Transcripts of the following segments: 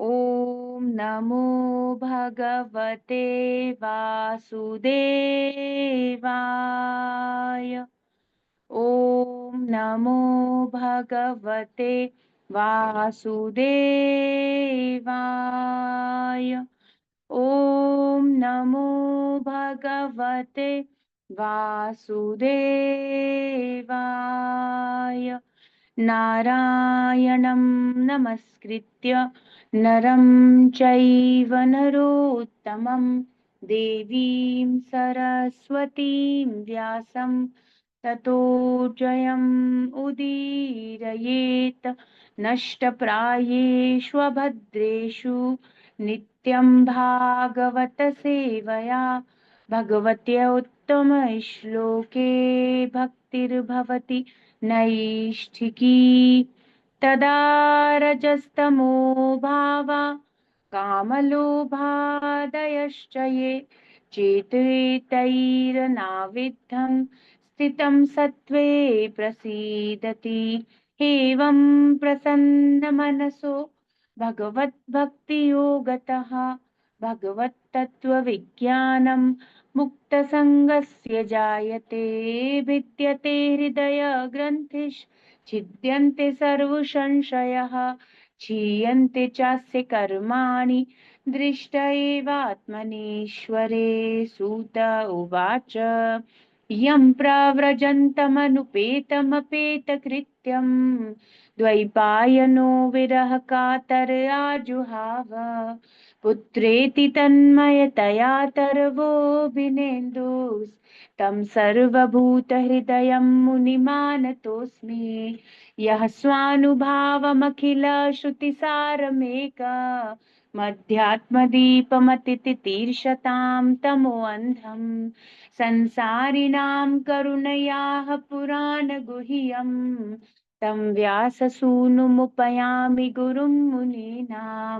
ॐ नमो भगवते वासुदेवाय। ॐ नमो भगवते वासुदेवाय। ॐ नमो भगवते वासुदेवाय। नारायणं नमस्कृत्य नरं चैव नरोत्तमं देवीं सरस्वतीं व्यासं ततो जयम् उदीरयेत्। नष्टप्रायेष्वभद्रेषु नित्यं भागवत सेवया भगवत्या उत्तमश्लोके भक्तिर्भवति नैष्ठिकी। तदा रजस्तमो भावा कामलोभादयश्च ये चेतैर्नाविद्धं स्थितं सत्त्वे प्रसीदति। एवं प्रसन्नमनसो भगवद्भक्तियोगतः भगवत्तत्त्वविज्ञानं मुक्तसङ्गस्य जायते। भिद्यते हृदयग्रन्थिश्छिद्यन्ते सर्वसंशयः क्षीयन्ते चास्य कर्माणि दृष्ट एवात्मनीश्वरे। सूत उवाच यं प्रव्रजन्तमनुपेतमपेतकृत्यं द्वैपायनो विरह कातर आजुहाव। पुत्रेति तन्मयतया तर्वोऽभिनेन्दुस्तं सर्वभूतहृदयं मुनिमानतोऽस्मि। यः स्वानुभावमखिल श्रुतिसारमेक मध्यात्मदीपमतितितीर्षतां तमोऽन्धम् संसारिणां करुणयाः पुराणगुह्यं तं व्याससूनुमुपयामि गुरुं मुनीनां।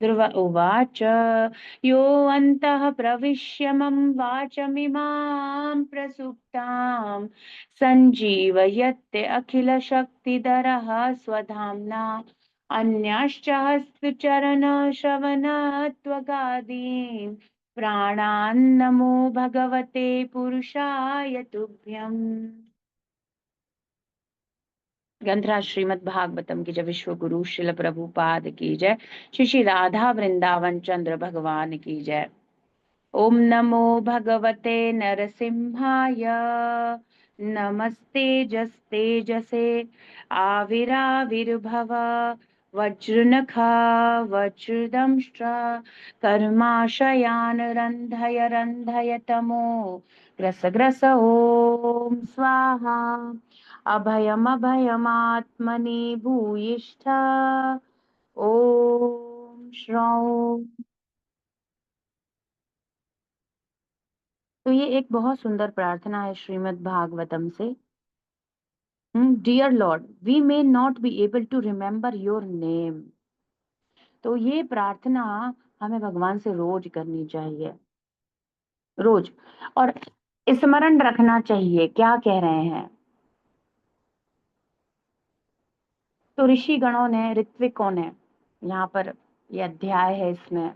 ध्रुव उवाच यो अन्तः प्रविश्य मम वाचमिमां प्रसुप्तां सञ्जीवयत्ते अखिलशक्तिधरः स्वधाम्ना। अन्याश्च हस्तचरणश्रवणत्वगादीन् प्राणान्नमो भगवते पुरुषाय तुभ्यम्। ग्रंथराज श्रीमद् भागवतम की जय। विश्व गुरु शिल प्रभुपाद की जय। श्री श्री राधा वृंदावन चंद्र भगवान की जय। ओम नमो भगवते नरसिंहाय नमस्ते जस्ते जसे आविराविर्भव वज्रनखा वज्रदंष्ट्र कर्माशयान रंधय रंधय तमो ग्रस ग्रस ओम स्वाहा। अभयमभयमात्मनि भूयिष्ठ ओम श्रौं। तो ये एक बहुत सुंदर प्रार्थना है श्रीमद् भागवतम से। Dear Lord, we may not be able to remember your name. तो ये प्रार्थना हमें भगवान से रोज करनी चाहिए, रोज। और स्मरण रखना चाहिए क्या कह रहे हैं। तो ऋषि गणों ने, ऋत्विकों ने, यहाँ पर ये अध्याय है, इसमें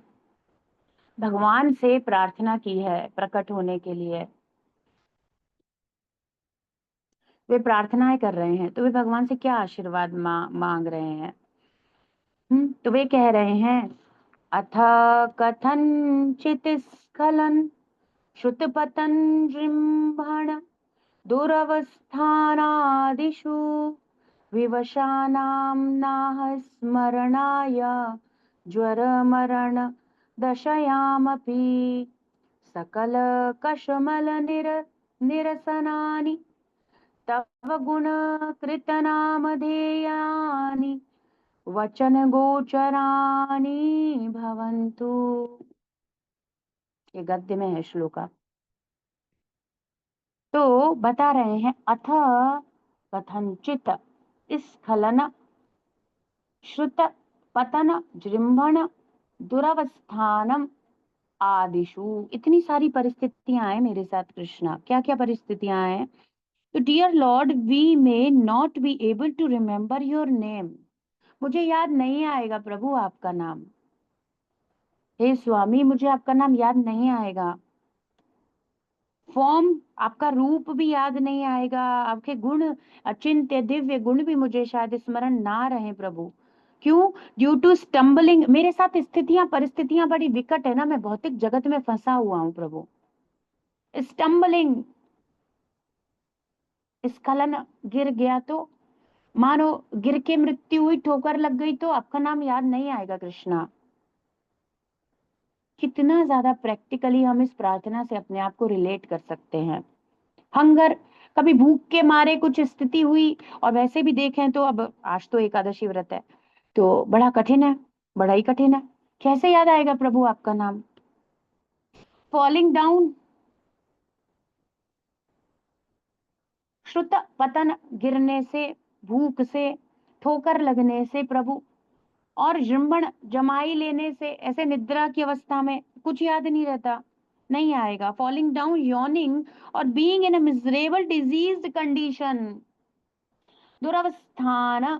भगवान से प्रार्थना की है प्रकट होने के लिए। वे प्रार्थनाएं कर रहे हैं, तो वे भगवान से क्या आशीर्वाद मांग रहे हैं। तो वे कह रहे हैं अथ कथंचित् स्खलन श्रुतपतन जृंभण दुरवस्थानादिषु विवशानां नाह स्मरणाय ज्वरमरण दशयामपि सकल कशमल निरसनानि तव गुण कृतनामधेयानि वचन गोचरानि भवन्तु। ये गद्य में है श्लोका। तो बता रहे हैं अथ कथंचित स्खलन श्रुत पतन जृंभण दुरवस्थानम आदिशु। इतनी सारी परिस्थितियां हैं मेरे साथ कृष्णा। क्या क्या परिस्थितियां हैं। तो dear Lord, we may not be able to remember your name. मुझे याद नहीं आएगा प्रभु आपका नाम। हे स्वामी मुझे आपका नाम याद नहीं आएगा, फॉर्म आपका रूप भी याद नहीं आएगा, आपके गुण अचिंत्य दिव्य गुण भी मुझे शायद स्मरण ना रहे प्रभु। क्यों? ड्यू टू स्टम्बलिंग, मेरे साथ स्थितियां परिस्थितियां बड़ी विकट है ना, मैं भौतिक जगत में फंसा हुआ हूँ प्रभु। स्टम्बलिंग, स्खलन, गिर गया तो, मानो गिर के मृत्यु हुई, ठोकर लग गई तो आपका नाम याद नहीं आएगा कृष्णा। कितना ज्यादा प्रैक्टिकली हम इस प्रार्थना से अपने आप को रिलेट कर सकते हैं। हंगर, कभी भूख के मारे कुछ स्थिति हुई, और वैसे भी देखें तो अब आज तो एकादशी व्रत है, तो बड़ा कठिन है, बड़ा ही कठिन है, कैसे याद आएगा प्रभु आपका नाम। फॉलिंग डाउन, श्रुत पतन, गिरने से, भूख से, ठोकर लगने से प्रभु, और जृंभण, जमाई लेने से, ऐसे निद्रा की अवस्था में कुछ याद नहीं रहता, नहीं आएगा। फॉलिंग डाउन, यॉर्निंग, और being in a miserable diseased condition, दुरावस्थान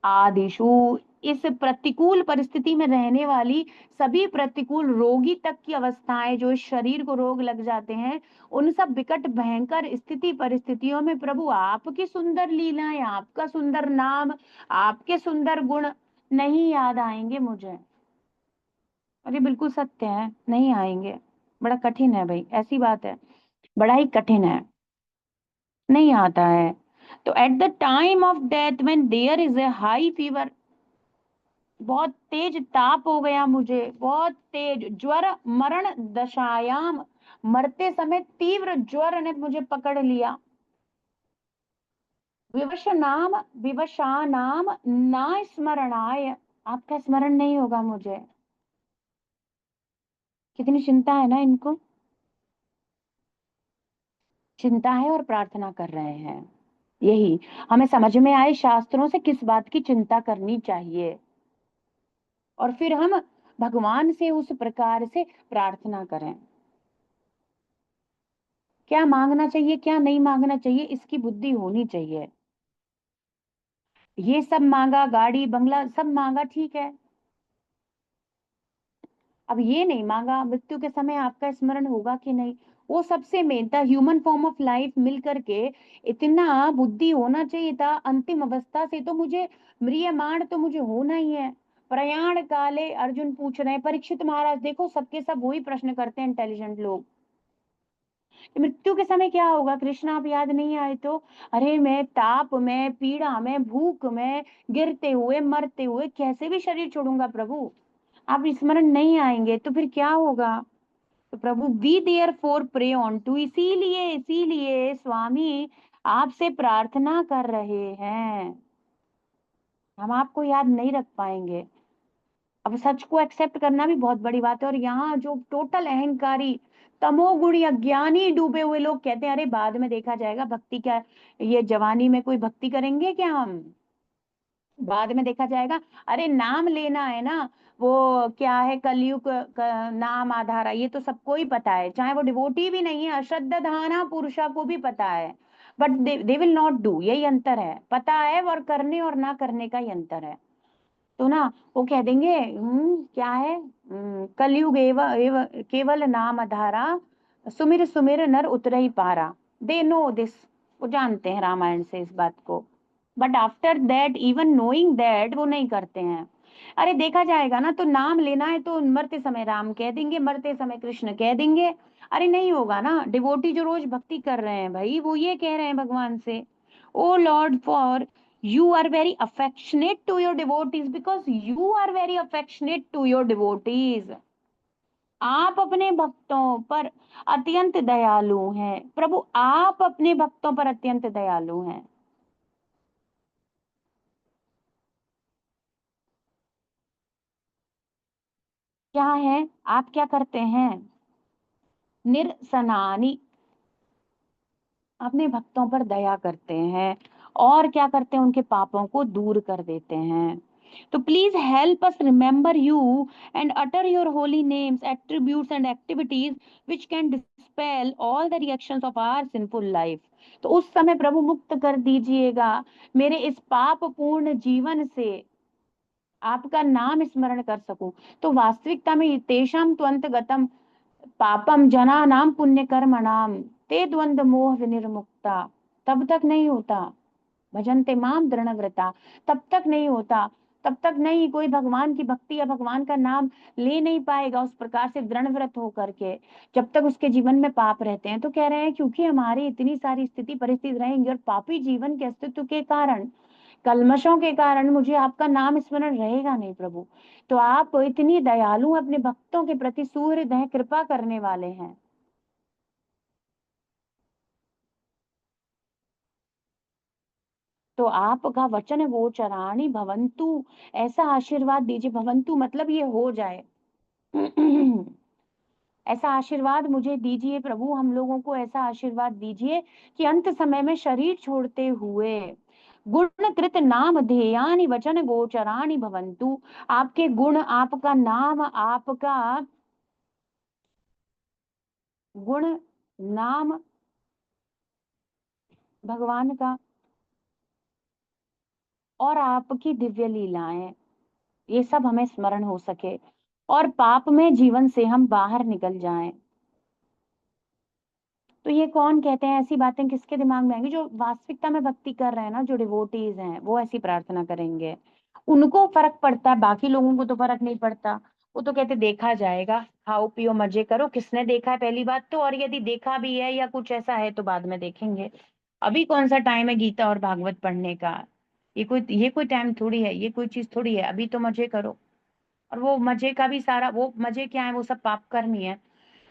आदिशु, इस प्रतिकूल परिस्थिति में रहने वाली सभी प्रतिकूल रोगी तक की अवस्थाएं, जो इस शरीर को रोग लग जाते हैं, उन सब विकट भयंकर स्थिति परिस्थितियों में प्रभु आपकी सुंदर लीलाएं, आपका सुंदर नाम, आपके सुंदर गुण नहीं याद आएंगे मुझे। और ये बिल्कुल सत्य है, नहीं आएंगे। बड़ा कठिन है भाई, ऐसी बात है, बड़ा ही कठिन है, नहीं आता है। तो at the time of death when there is a high fever, बहुत तेज ताप हो गया मुझे, बहुत तेज ज्वर, मरण दशायाम, मरते समय तीव्र ज्वर ने मुझे पकड़ लिया। विवश नाम, विवशा नाम ना स्मरणाय, आपका स्मरण नहीं होगा मुझे। कितनी चिंता है ना इनको, चिंता है और प्रार्थना कर रहे हैं। यही हमें समझ में आए शास्त्रों से किस बात की चिंता करनी चाहिए, और फिर हम भगवान से उस प्रकार से प्रार्थना करें। क्या मांगना चाहिए, क्या नहीं मांगना चाहिए, इसकी बुद्धि होनी चाहिए। ये सब मांगा, गाड़ी बंगला सब मांगा, ठीक है, अब ये नहीं मांगा मृत्यु के समय आपका स्मरण होगा कि नहीं, वो सबसे मेन था। ह्यूमन फॉर्म ऑफ लाइफ मिल करके इतना बुद्धि होना चाहिए था, अंतिम अवस्था से तो मुझे म्रियमाण तो मुझे होना ही है। प्रयाण काले, अर्जुन पूछ रहे हैं, परीक्षित महाराज देखो सबके सब वही प्रश्न करते हैं इंटेलिजेंट लोग, मृत्यु के समय क्या होगा कृष्ण, आप याद नहीं आए तो। अरे मैं ताप में, पीड़ा में, भूख में, गिरते हुए मरते हुए कैसे भी शरीर छोड़ूंगा प्रभु, आप स्मरण नहीं आएंगे तो फिर क्या होगा। तो प्रभु we therefore pray unto, इसीलिए इसीलिए स्वामी आपसे प्रार्थना कर रहे हैं, हम आपको याद नहीं रख पाएंगे। अब सच को एक्सेप्ट करना भी बहुत बड़ी बात है, और यहाँ जो टोटल अहंकारी तमोगुणी अज्ञानी डूबे हुए लोग कहते हैं अरे बाद में देखा जाएगा, भक्ति क्या, ये जवानी में कोई भक्ति करेंगे क्या हम, बाद में देखा जाएगा। अरे नाम लेना है ना, वो क्या है, कलयुग का नाम आधारा, ये तो सबको ही पता है, चाहे वो डिवोटी भी नहीं है, अश्रद्धाना पुरुषा को भी पता है, but they will not do, यही अंतर है, पता है और करने और ना करने का ही अंतर है। तो ना वो कह देंगे क्या है, कलयुग एव केवल नाम आधारा, सुमिर सुमिर नर उतरहि पारा, दे नो दिस, वो जानते हैं रामायण से इस बात को, but after that even knowing that वो नहीं करते हैं। अरे देखा जाएगा ना, तो नाम लेना है तो मरते समय राम कह देंगे, मरते समय कृष्ण कह देंगे, अरे नहीं होगा ना। डिवोटी जो रोज भक्ति कर रहे हैं भाई, वो ये कह रहे हैं भगवान से, O lord for you are very affectionate to your devotees, because you are very affectionate to your devotees, आप अपने भक्तों पर अत्यंत दयालु हैं प्रभु, आप अपने भक्तों पर अत्यंत दयालु हैं। क्या है, आप क्या करते हैं, निरसनानी, अपने भक्तों पर दया करते हैं, और क्या करते हैं, उनके पापों को दूर कर देते हैं। तो please help us remember you and utter your holy names, attributes and activities which can dispel all the reactions of our sinful life. तो उस समय प्रभु मुक्त कर दीजिएगा मेरे इस पाप पूर्ण जीवन से, आपका नाम स्मरण कर सकूं। तो वास्तविकता में तेषाम त्वंत गतम पापम जना नाम पुण्य कर्म नाम ते द्वंद मोह विनिर्मुक्ता, तब तक नहीं होता। भजन्ते माम दृढ़व्रता, तब तक नहीं होता, तब तक नहीं कोई भगवान की भक्ति या भगवान का नाम ले नहीं पाएगा उस प्रकार से दृढ़ व्रत होकर के, जब तक उसके जीवन में पाप रहते हैं। तो कह रहे हैं क्योंकि हमारी इतनी सारी स्थिति परिस्थिति रहेंगी और पापी जीवन के अस्तित्व के कारण, कल्मशों के कारण मुझे आपका नाम स्मरण रहेगा नहीं प्रभु। तो आप इतनी दयालु अपने भक्तों के प्रति, सूर्य हैं, कृपा करने वाले हैं। तो आपका वचन गोचराणि भवंतु, ऐसा आशीर्वाद दीजिए। भवंतु मतलब ये हो जाए। ऐसा आशीर्वाद मुझे दीजिए प्रभु, हम लोगों को ऐसा आशीर्वाद दीजिए कि अंत समय में शरीर छोड़ते हुए गुणकृत नाम ध्येयानि वचन गोचराणि भवंतु, आपके गुण, आपका नाम, आपका गुण, नाम, भगवान का और आपकी दिव्य लीलाएं, ये सब हमें स्मरण हो सके और पाप में जीवन से हम बाहर निकल जाएं। तो ये कौन कहते हैं, ऐसी बातें किसके दिमाग में आएंगी? जो वास्तविकता में भक्ति कर रहे हैं ना, जो डिवोटीज हैं, वो ऐसी प्रार्थना करेंगे। उनको फर्क पड़ता है, बाकी लोगों को तो फर्क नहीं पड़ता। वो तो कहते देखा जाएगा, खाओ पियो मजे करो, किसने देखा है पहली बात तो, और यदि देखा भी है या कुछ ऐसा है तो बाद में देखेंगे। अभी कौन सा टाइम है गीता और भागवत पढ़ने का? ये कोई टाइम थोड़ी है, ये कोई चीज थोड़ी है। अभी तो मजे करो। और वो मजे का भी सारा, वो मजे क्या है, वो सब पाप कर्म ही है।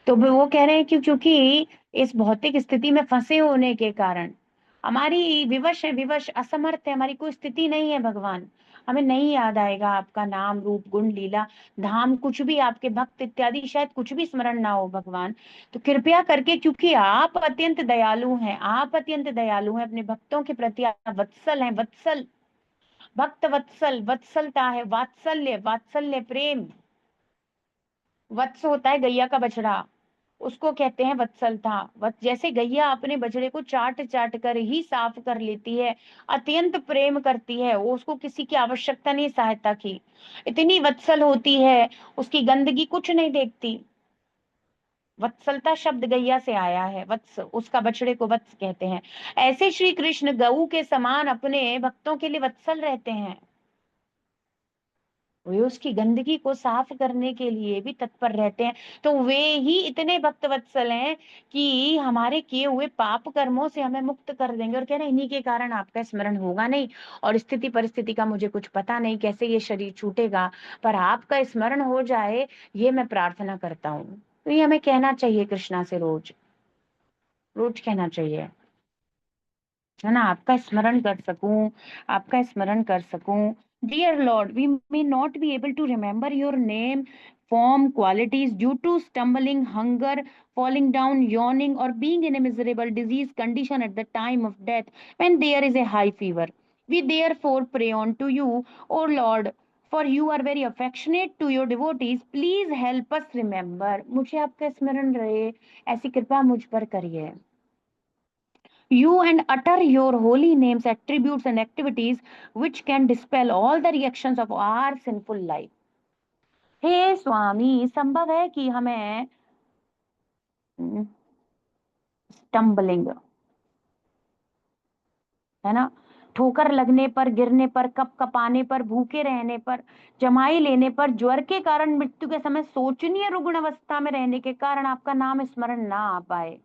तो वो कह रहे हैं कि क्योंकि इस भौतिक स्थिति में फंसे होने के कारण हमारी विवश है, विवश असमर्थ है, हमारी कोई स्थिति नहीं है भगवान। हमें नहीं याद आएगा आपका नाम रूप गुण लीला धाम, कुछ भी आपके भक्त इत्यादि शायद कुछ भी स्मरण ना हो भगवान। तो कृपया करके, क्योंकि आप अत्यंत दयालु हैं, आप अत्यंत दयालु हैं अपने भक्तों के प्रति, आप वत्सल हैं, वत्सल, भक्त वत्सल, वत्सलता है, वात्सल्य, वात्सल्य प्रेम। वत्स होता है गैया का बछड़ा, उसको कहते हैं वत्सलता। जैसे गैया अपने बछड़े को चाट चाट कर ही साफ कर लेती है, अत्यंत प्रेम करती है, वो उसको किसी की आवश्यकता नहीं सहायता की, इतनी वत्सल होती है, उसकी गंदगी कुछ नहीं देखती। वत्सलता शब्द गैया से आया है, वत्स, उसका बछड़े को वत्स कहते हैं। ऐसे श्री कृष्ण गऊ के समान अपने भक्तों के लिए वत्सल रहते हैं। वे उसकी गंदगी को साफ करने के लिए भी तत्पर रहते हैं। तो वे ही इतने भक्त वत्सल हैं कि हमारे किए हुए पाप कर्मों से हमें मुक्त कर देंगे। और कह रहे हैं इन्हीं के कारण आपका स्मरण होगा नहीं, और स्थिति परिस्थिति का मुझे कुछ पता नहीं कैसे ये शरीर छूटेगा, पर आपका स्मरण हो जाए, ये मैं प्रार्थना करता हूँ। तो ये हमें कहना चाहिए कृष्णा से, रोज रोज कहना चाहिए, है ना, आपका स्मरण कर सकूं, आपका स्मरण कर सकूं। Dear Lord, we may not be able to remember your name, form, qualities due to stumbling, hunger, falling down, yawning, or being in a miserable disease condition at the time of death when there is a high fever. We therefore pray unto you, O Lord, for you are very affectionate to your devotees. Please help us remember. मुझे आपका स्मरण रहे, ऐसी कृपा मुझ पर करिए। You and utter your holy names, attributes, and activities which can dispel all the reactions of our sinful life. हे स्वामी, संभव है कि हमें स्टम्बलिंग, है ना, ठोकर लगने पर, गिरने पर, कप कपाने पर, भूखे रहने पर, जमाई लेने पर, ज्वर के कारण मृत्यु के समय शोचनीय रुग्ण अवस्था में रहने के कारण आपका नाम स्मरण ना आ पाए।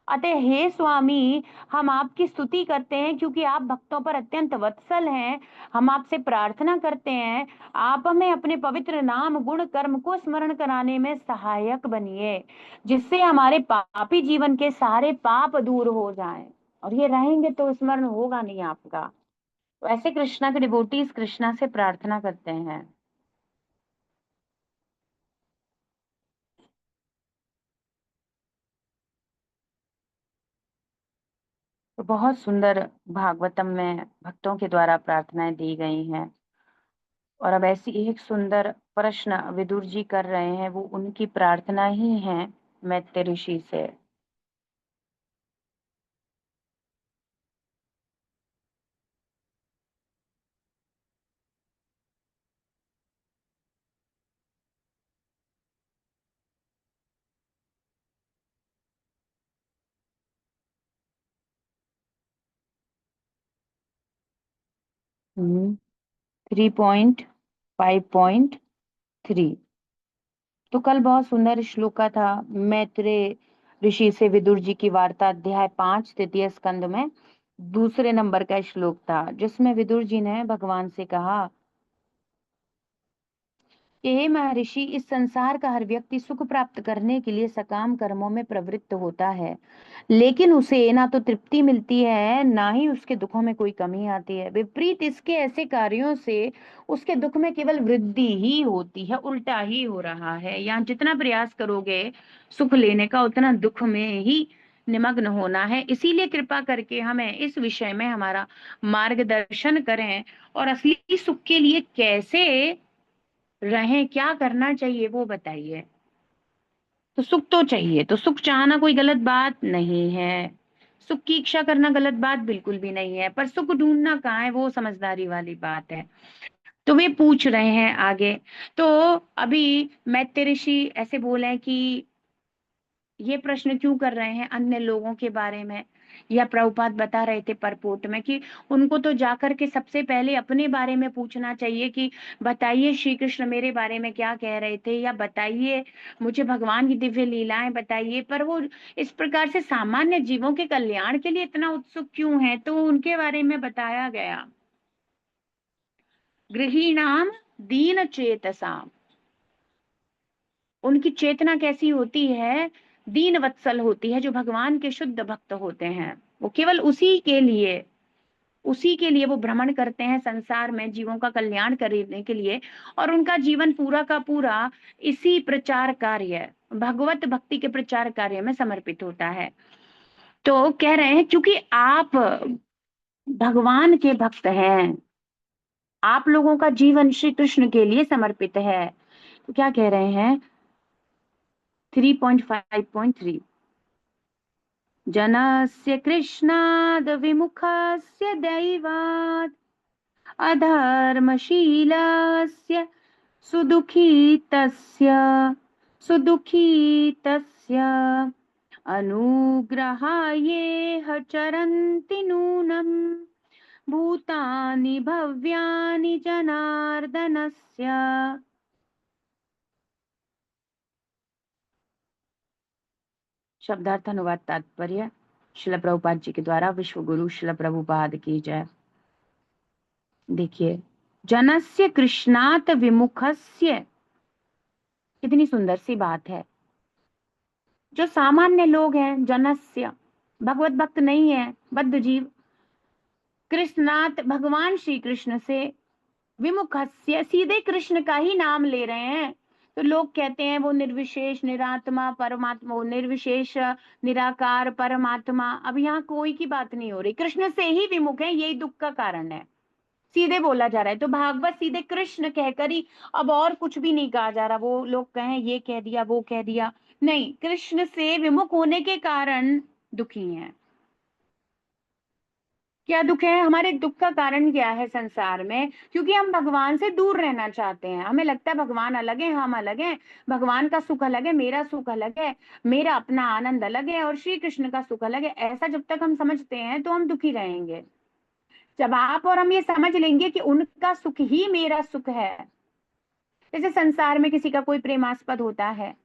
अतः हे स्वामी, हम आपकी स्तुति करते हैं क्योंकि आप भक्तों पर अत्यंत वत्सल हैं। हम आपसे प्रार्थना करते हैं, आप हमें अपने पवित्र नाम गुण कर्म को स्मरण कराने में सहायक बनिए, जिससे हमारे पापी जीवन के सारे पाप दूर हो जाएं। और ये रहेंगे तो स्मरण होगा नहीं आपका। तो ऐसे कृष्णा के डिवोटीज कृष्णा से प्रार्थना करते हैं। तो बहुत सुंदर भागवतम में भक्तों के द्वारा प्रार्थनाएं दी गई हैं। और अब ऐसी एक सुंदर प्रश्न विदुर जी कर रहे हैं, वो उनकी प्रार्थना ही है मैत्रेय ऋषि से। 3.5.3। तो कल बहुत सुंदर श्लोका था मैत्रेय ऋषि से विदुर जी की वार्ता, अध्याय 5 तृतीय स्कंद में दूसरे नंबर का श्लोक था, जिसमें विदुर जी ने भगवान से कहा कि हे महर्षि, इस संसार का हर व्यक्ति सुख प्राप्त करने के लिए सकाम कर्मों में प्रवृत्त होता है, लेकिन उसे ना तो तृप्ति मिलती है, ना ही उसके दुखों में कोई कमी आती है। विपरीत इसके ऐसे कार्यों से उसके दुख में केवल वृद्धि ही होती है, उल्टा ही हो रहा है। यहाँ जितना प्रयास करोगे सुख लेने का, उतना दुख में ही निमग्न होना है। इसीलिए कृपा करके हमें इस विषय में हमारा मार्गदर्शन करें, और असली सुख के लिए कैसे रहें, क्या करना चाहिए वो बताइए। तो सुख तो चाहिए, तो सुख चाहना कोई गलत बात नहीं है, सुख की इच्छा करना गलत बात बिल्कुल भी नहीं है, पर सुख ढूंढना कहाँ है, वो समझदारी वाली बात है। तो वे पूछ रहे हैं आगे। तो अभी मैत्रेय ऋषि ऐसे बोले हैं कि ये प्रश्न क्यों कर रहे हैं अन्य लोगों के बारे में, या प्रभुपाद बता रहे थे परपोट में कि उनको तो जाकर के सबसे पहले अपने बारे में पूछना चाहिए कि बताइए श्री कृष्ण मेरे बारे में क्या कह रहे थे, या बताइए मुझे भगवान की दिव्य लीलाएं बताइए। पर वो इस प्रकार से सामान्य जीवों के कल्याण के लिए इतना उत्सुक क्यों है, तो उनके बारे में बताया गया। गृहीणाम दीन चेतसाम, उनकी चेतना कैसी होती है, दीन वत्सल होती है। जो भगवान के शुद्ध भक्त होते हैं, वो केवल उसी के लिए वो भ्रमण करते हैं संसार में जीवों का कल्याण करने के लिए, और उनका जीवन पूरा का पूरा इसी प्रचार कार्य, भगवत भक्ति के प्रचार कार्य में समर्पित होता है। तो कह रहे हैं क्योंकि आप भगवान के भक्त हैं, आप लोगों का जीवन श्री कृष्ण के लिए समर्पित है। तो क्या कह रहे हैं 3.5.3, जनस्य कृष्णाद विमुखस्य दैवात् अधर्मशीलस्य सुदुखी तस्य अनुग्रहायेह चरन्ति नूनम् भूतानि भव्यानि जनार्दनस्य। शब्दार्थ अनुवाद तात्पर्य श्रील प्रभुपाद जी के द्वारा। विश्व गुरु श्रील प्रभुपाद की जय। देखिए, जनस्य कृष्णात विमुखस्य, कितनी सुंदर सी बात है। जो सामान्य लोग हैं, जनस्य भगवत भक्त नहीं है, बद्ध जीव, कृष्णात भगवान श्री कृष्ण से, विमुखस्य सीधे कृष्ण का ही नाम ले रहे हैं। तो लोग कहते हैं वो निर्विशेष निरात्मा परमात्मा, वो निर्विशेष निराकार परमात्मा। अब यहाँ कोई की बात नहीं हो रही, कृष्ण से ही विमुख है, यही दुख का कारण है। सीधे बोला जा रहा है, तो भागवत सीधे कृष्ण कहकर ही, अब और कुछ भी नहीं कहा जा रहा। वो लोग कहें ये कह दिया वो कह दिया, नहीं, कृष्ण से विमुख होने के कारण दुखी हैं। क्या दुख है, हमारे दुख का कारण क्या है संसार में, क्योंकि हम भगवान से दूर रहना चाहते हैं। हमें लगता है भगवान अलग है, हम अलग हैं, भगवान का सुख अलग है, मेरा सुख अलग है, मेरा अपना आनंद अलग है, और श्री कृष्ण का सुख अलग है। ऐसा जब तक हम समझते हैं तो हम दुखी रहेंगे। जब आप और हम ये समझ लेंगे कि उनका सुख ही मेरा सुख है, जैसे संसार में किसी का कोई प्रेमास्पद होता है,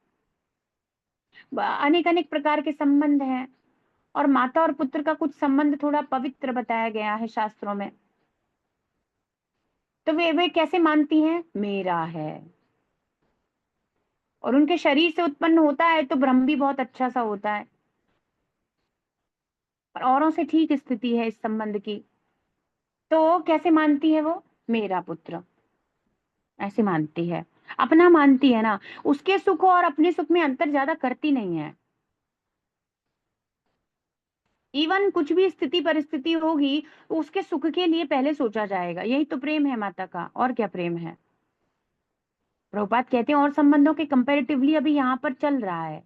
अनेक अनेक प्रकार के संबंध हैं, और माता और पुत्र का कुछ संबंध थोड़ा पवित्र बताया गया है शास्त्रों में। तो वे कैसे मानती हैं, मेरा है, और उनके शरीर से उत्पन्न होता है तो भ्रम भी बहुत अच्छा सा होता है, और औरों से ठीक स्थिति है इस संबंध की। तो कैसे मानती है वो, मेरा पुत्र, ऐसे मानती है, अपना मानती है ना। उसके सुख और अपने सुख में अंतर ज्यादा करती नहीं है। इवन कुछ भी स्थिति परिस्थिति होगी, उसके सुख के लिए पहले सोचा जाएगा। यही तो प्रेम है माता का, और क्या प्रेम है। प्रभुपाद कहते हैं और संबंधों के कंपैरेटिवली अभी यहाँ पर चल रहा है,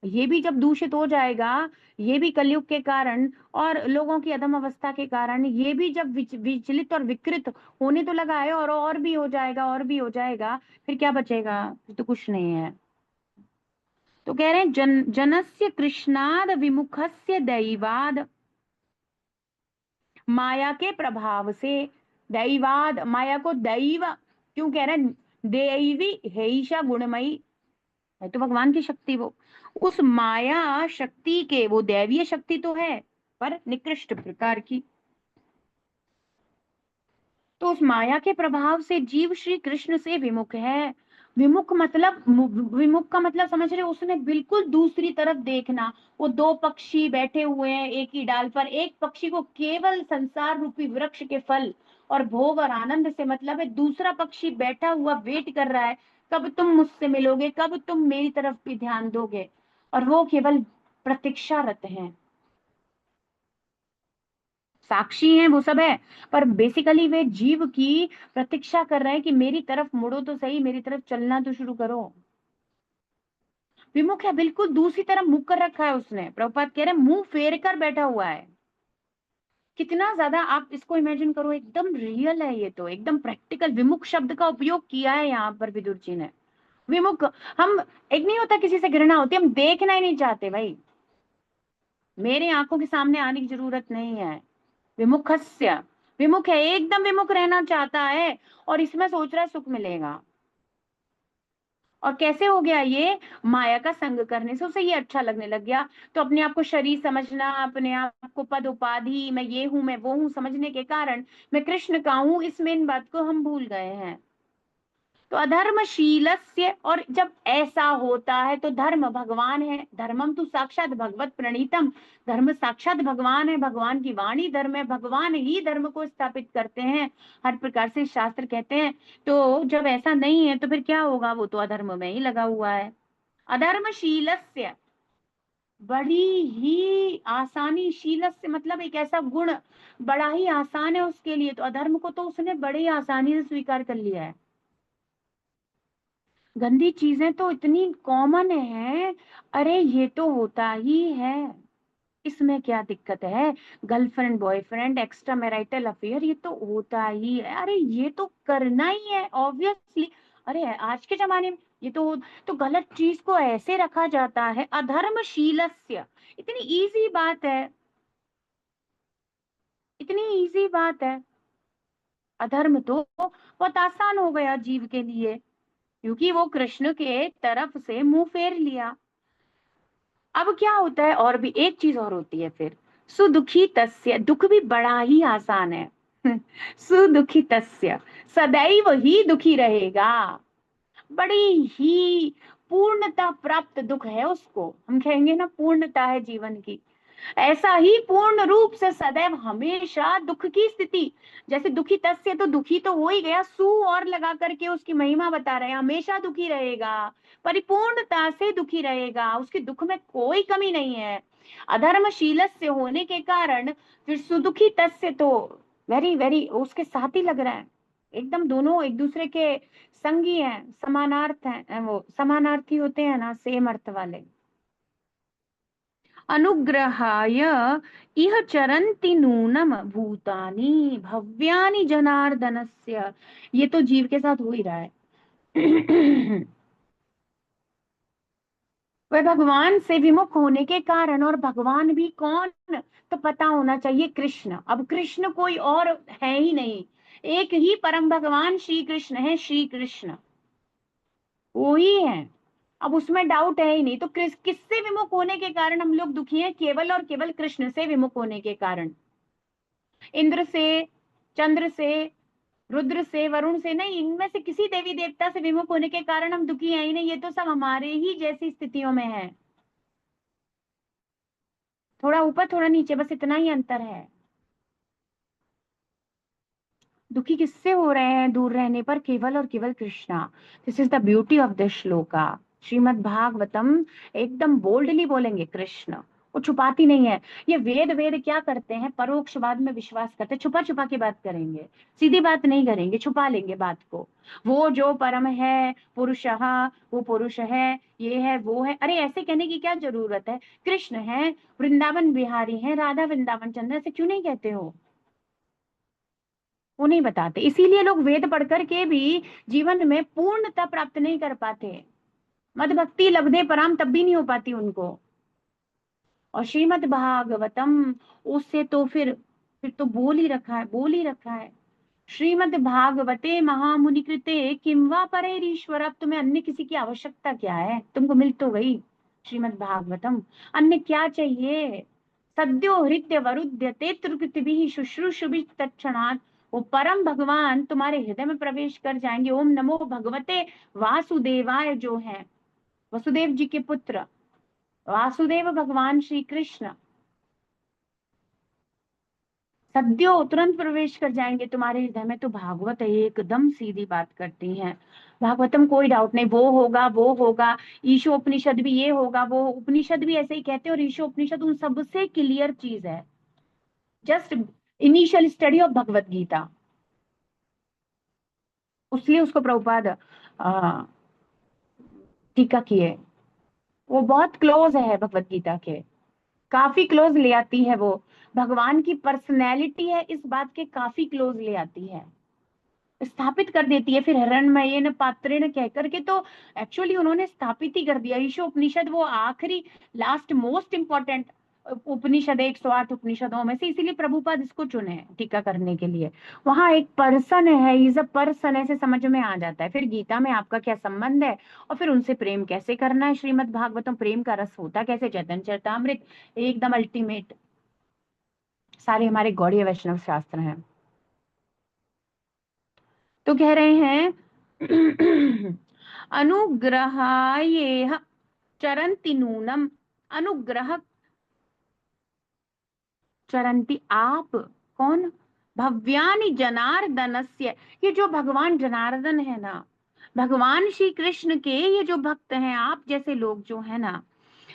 ये भी जब दूषित हो जाएगा, ये भी कलयुग के कारण और लोगों की अधम अवस्था के कारण, ये भी जब विचलित और विकृत होने तो लगा है, और भी हो जाएगा, और भी हो जाएगा, फिर क्या बचेगा, फिर तो कुछ नहीं है। तो कह रहे हैं जनस्य कृष्णाद विमुखस्य दैवाद, माया के प्रभाव से दैवाद, माया को दैव क्यों कह रहे हैं? देवी हेईशा गुणमयी है तो भगवान की शक्ति वो। उस माया शक्ति के, वो दैवीय शक्ति तो है पर निकृष्ट प्रकार की। तो उस माया के प्रभाव से जीव श्री कृष्ण से विमुख है। विमुख मतलब, विमुख का मतलब समझ रहे हो? उसने बिल्कुल दूसरी तरफ देखना। वो दो पक्षी बैठे हुए हैं एक ही डाल पर, एक पक्षी को केवल संसार रूपी वृक्ष के फल और भोग और आनंद से मतलब है, दूसरा पक्षी बैठा हुआ वेट कर रहा है कब तुम मुझसे मिलोगे, कब तुम मेरी तरफ भी ध्यान दोगे, और वो केवल प्रतीक्षारत हैं। साक्षी हैं वो सब है, पर बेसिकली वे जीव की प्रतीक्षा कर रहे हैं कि मेरी तरफ मुड़ो तो सही, मेरी तरफ चलना तो शुरू करो। विमुख है, बिल्कुल दूसरी तरफ मुंह कर रखा है उसने। प्रभुपाद कह रहे हैं मुंह फेर कर बैठा हुआ है। कितना ज्यादा आप इसको इमेजिन करो, एकदम रियल है ये, तो एकदम प्रैक्टिकल विमुख शब्द का उपयोग किया है यहाँ पर विदुर जी ने। विमुख, हम, एक नहीं होता किसी से घृणा होती, हम देखना ही नहीं चाहते भाई, मेरे आंखों के सामने आने की जरूरत नहीं है। विमुखस्य, विमुख है, एकदम विमुख रहना चाहता है, और इसमें सोच रहा है सुख मिलेगा। और कैसे हो गया ये? माया का संग करने से उसे ये अच्छा लगने लग गया। तो अपने आप को शरीर समझना, अपने आप को पद उपाधि, मैं ये हूं मैं वो हूं समझने के कारण मैं कृष्ण का हूं, इस मेन बात को हम भूल गए हैं। तो अधर्मशीलस्य, और जब ऐसा होता है तो धर्म भगवान है, धर्मम तो साक्षात भगवत प्रणीतम, धर्म साक्षात भगवान है, भगवान की वाणी धर्म है, भगवान ही धर्म को स्थापित करते हैं हर प्रकार से, शास्त्र कहते हैं। तो जब ऐसा नहीं है तो फिर क्या होगा? वो तो अधर्म में ही लगा हुआ है। अधर्मशीलस्य, बड़ी ही आसानी, शीलस्य मतलब एक ऐसा गुण, बड़ा ही आसान है उसके लिए, तो अधर्म को तो उसने बड़ी आसानी से स्वीकार कर लिया है। गंदी चीजें तो इतनी कॉमन है, अरे ये तो होता ही है, इसमें क्या दिक्कत है? Girlfriend boyfriend extra marital affair, ये तो होता ही है, अरे ये तो करना ही है ऑब्वियसली। अरे आज के जमाने में ये तो गलत चीज को ऐसे रखा जाता है, अधर्मशीलस्य, इतनी इजी बात है, इतनी इजी बात है। अधर्म तो बहुत आसान हो गया जीव के लिए, क्योंकि वो कृष्ण के तरफ से मुंह फेर लिया। अब क्या होता है, और भी एक चीज और होती है फिर, सुदुखी तस्य, दुख भी बड़ा ही आसान है। सुदुखी तस्य, सदैव ही दुखी रहेगा, बड़ी ही पूर्णता प्राप्त दुख है उसको, हम कहेंगे ना पूर्णता है जीवन की, ऐसा ही पूर्ण रूप से सदैव हमेशा दुख की स्थिति। जैसे दुखी तस्य, तो दुखी तो हो ही गया, सु और लगा करके उसकी महिमा बता रहे हैं, हमेशा दुखी रहेगा, परिपूर्णता से दुखी रहेगा, उसके दुख में कोई कमी नहीं है। अधर्मशील से होने के कारण फिर सुदुखी तस्य, तो वेरी वेरी उसके साथ ही लग रहा है, एकदम दोनों एक दूसरे के संगी हैं, समानार्थ हैं, वो समानार्थी होते हैं ना, सेम अर्थ वाले। अनुग्रहाय इह चरन्ति नूनम भूतानि भव्यानि जनार्दनस्य, ये तो जीव के साथ हो ही रहा है। वह भगवान से विमुख होने के कारण, और भगवान भी कौन तो पता होना चाहिए, कृष्ण। अब कृष्ण कोई और है ही नहीं, एक ही परम भगवान श्री कृष्ण है, श्री कृष्ण वो ही है। अब उसमें डाउट है ही नहीं। तो किससे विमुख होने के कारण हम लोग दुखी हैं? केवल और केवल कृष्ण से विमुख होने के कारण। इंद्र से, चंद्र से, रुद्र से, वरुण से नहीं, इनमें से किसी देवी देवता से विमुख होने के कारण हम दुखी हैं ही नहीं, ये तो सब हमारे ही जैसी स्थितियों में है, थोड़ा ऊपर थोड़ा नीचे, बस इतना ही अंतर है। दुखी किससे हो रहे हैं दूर रहने पर? केवल और केवल Krishna. This is the beauty of the shloka. Shrimad Bhagavatam एकदम बोल्डली बोलेंगे कृष्ण, वो छुपाती नहीं है। ये वेद वेद क्या करते हैं, परोक्षवाद में विश्वास करते हैं, छुपा छुपा के बात करेंगे, सीधी बात नहीं करेंगे, छुपा लेंगे बात को। वो जो परम है पुरुषः, वो पुरुष है, ये है वो है, अरे ऐसे कहने की क्या जरूरत है? कृष्ण है, वृंदावन बिहारी है, राधा वृंदावन चंद्र, ऐसे क्यों नहीं कहते हो? वो नहीं बताते, इसीलिए लोग वेद पढ़ करके भी जीवन में पूर्णता प्राप्त नहीं कर पाते। मद भक्ति लब्धे पराम तब भी नहीं हो पाती उनको। और श्रीमद् भागवतम, उससे तो फिर तो बोल ही रखा है, बोल ही रखा है। श्रीमद् भागवते महामुनि कृते किम वा परेरीश्वर, अब तुम्हें अन्य किसी की आवश्यकता क्या है, तुमको मिल तो गई श्रीमद् भागवतम, अन्य क्या चाहिए। सद्यो हृदय वरुध्यते त्रुकृतिभिः शुश्रूषुभिः तत्क्षणात्, वो परम भगवान तुम्हारे हृदय में प्रवेश कर जाएंगे। ओम नमो भगवते वासुदेवाय, जो है वसुदेव जी के पुत्र वासुदेव भगवान श्री कृष्ण, सद्यो तुरंत प्रवेश कर जाएंगे तुम्हारे हृदय में। तो भागवत एकदम सीधी बात करती हैं। भागवतम कोई डाउट नहीं, वो होगा वो होगा। ईशोपनिषद भी ये होगा, वो उपनिषद भी ऐसे ही कहते हैं, और ईशोपनिषद उन सबसे क्लियर चीज है। Just initial study of Bhagavad Gita, उसलिए उसको प्रभुपाद टीका किए। वो बहुत क्लोज है भगवत गीता के, काफी क्लोज ले आती है वो। भगवान की पर्सनैलिटी है इस बात के काफी क्लोज ले आती है, स्थापित कर देती है। फिर हिरण्मयेन पात्रेण कह करके तो एक्चुअली उन्होंने स्थापित ही कर दिया। ईशो उपनिषद वो आखिरी लास्ट मोस्ट इंपॉर्टेंट उपनिषद है 108 उपनिषदों में से, इसीलिए प्रभुपाद इसको चुने हैं टीका करने के लिए। वहां एक पर्सन है, इज अ पर्सन, ऐसे समझ में आ जाता है। फिर गीता में आपका क्या संबंध है, और फिर उनसे प्रेम कैसे करना है। श्रीमद् भागवतम प्रेम का रस होता कैसे, चैतन्य चरितामृत एकदम अल्टीमेट। सारे हमारे गौड़ीय वैष्णव शास्त्र हैं। तो कह रहे हैं अनुग्रहाय चरंति नूनम, अनुग्रह चरंती, आप कौन, भव्यानि जनार्दनस्य, ये जो भगवान जनार्दन है ना, भगवान श्री कृष्ण के ये जो भक्त हैं, आप जैसे लोग जो है ना,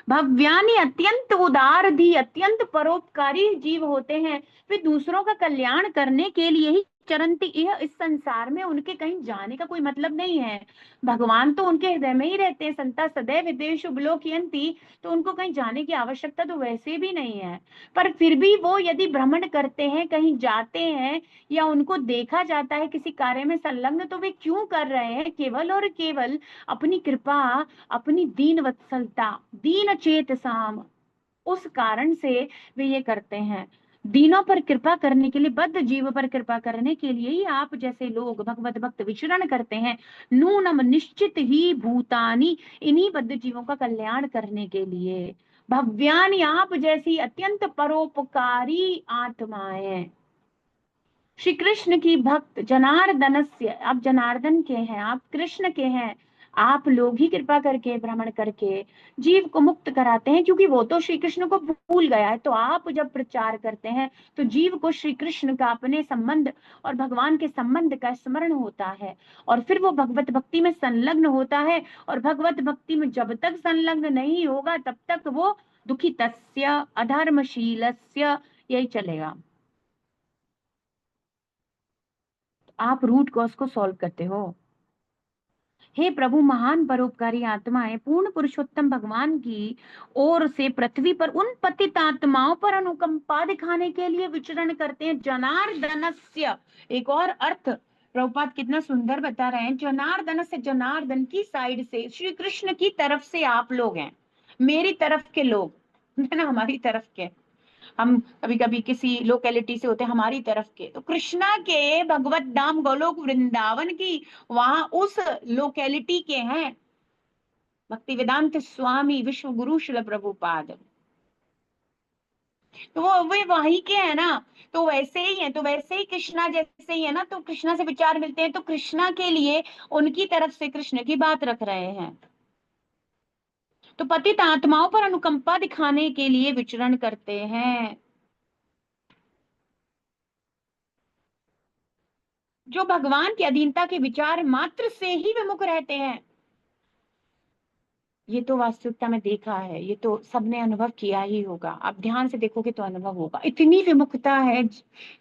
भव्यानि अत्यंत उदारधी अत्यंत परोपकारी जीव होते हैं। वे दूसरों का कल्याण करने के लिए ही चरंती, यह इस संसार में उनके कहीं जाने का कोई मतलब नहीं है। भगवान तो उनके हृदय में ही रहते हैं। संता सदैव हृदयेषु विलोकयन्ति, तो उनको कहीं जाने की आवश्यकता तो वैसे भी नहीं है। पर फिर भी वो यदि भ्रमण करते हैं, कहीं जाते हैं, या उनको देखा जाता है किसी कार्य में संलग्न, तो वे क्यों कर रहे हैं, केवल और केवल अपनी कृपा, अपनी दीन वत्सलता, दीन चेतसाम, उस कारण से वे ये करते हैं। दीनों पर कृपा करने के लिए, बद्ध जीव पर कृपा करने के लिए ही आप जैसे लोग भगवत भक्त विचरण करते हैं। नूनम निश्चित ही भूतानी, इन्हीं बद्ध जीवों का कल्याण करने के लिए। भव्यानी, आप जैसी अत्यंत परोपकारी आत्माएं। श्री कृष्ण की भक्त जनार्दनस्य, आप जनार्दन के हैं, आप कृष्ण के हैं। आप लोग ही कृपा करके भ्रमण करके जीव को मुक्त कराते हैं, क्योंकि वो तो श्री कृष्ण को भूल गया है। तो आप जब प्रचार करते हैं तो जीव को श्री कृष्ण का, अपने संबंध और भगवान के संबंध का स्मरण होता है, और फिर वो भगवत भक्ति में संलग्न होता है। और भगवत भक्ति में जब तक संलग्न नहीं होगा तब तक वो दुखितस्य अधर्मशीलस्य, यही चलेगा। आप रूट कॉज को सॉल्व करते हो। हे प्रभु, महान परोपकारी आत्माएं पूर्ण पुरुषोत्तम भगवान की ओर से पृथ्वी पर उन पतित आत्माओं पर अनुकंपा दिखाने के लिए विचरण करते हैं। जनार्दनस्य एक और अर्थ प्रभुपाद कितना सुंदर बता रहे हैं। जनार्दन से, जनार्दन की साइड से, श्री कृष्ण की तरफ से आप लोग हैं, मेरी तरफ के लोग है ना, हमारी तरफ के। हम कभी कभी किसी लोकेलिटी से होते हैं हमारी तरफ के, तो कृष्णा के भगवत धाम गोलोक वृंदावन की वहां उस लोकेलिटी के हैं भक्ति वेदांत स्वामी विश्व गुरु शिल प्रभुपाद। तो वो वे वहीं के हैं ना, तो वैसे ही है, तो वैसे ही कृष्णा जैसे ही है ना, तो कृष्णा से विचार मिलते हैं, तो कृष्णा के लिए उनकी तरफ से कृष्ण की बात रख रहे हैं। तो पतित आत्माओं पर अनुकंपा दिखाने के लिए विचरण करते हैं। जो भगवान की अधीनता के विचार मात्र से ही विमुख रहते हैं। ये तो वास्तविकता में देखा है, ये तो सबने अनुभव किया ही होगा। आप ध्यान से देखोगे तो अनुभव होगा। इतनी विमुखता है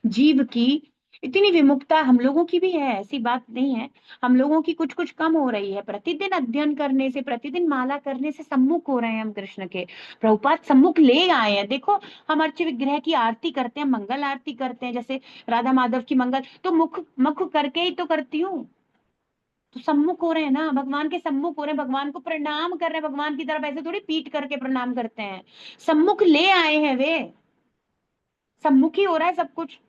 जीव की, इतनी विमुखता हम लोगों की भी है, ऐसी बात नहीं है। हम लोगों की कुछ कुछ कम हो रही है, प्रतिदिन अध्ययन करने से, प्रतिदिन माला करने से सम्मुख हो रहे हैं हम कृष्ण के। प्रभुपाद सम्मुख ले आए हैं। देखो, हम अर्च विग्रह की आरती करते हैं, मंगल आरती करते हैं, जैसे राधा माधव की मंगल, तो मुख मुख करके ही तो करती हूँ। तो सम्मुख हो रहे हैं ना, भगवान के सम्मुख हो रहे हैं, भगवान को प्रणाम कर रहे हैं, भगवान की तरफ ऐसे थोड़ी पीठ करके प्रणाम करते हैं। सम्मुख ले आए हैं वे, सम्मुख ही हो रहा है सब कुछ।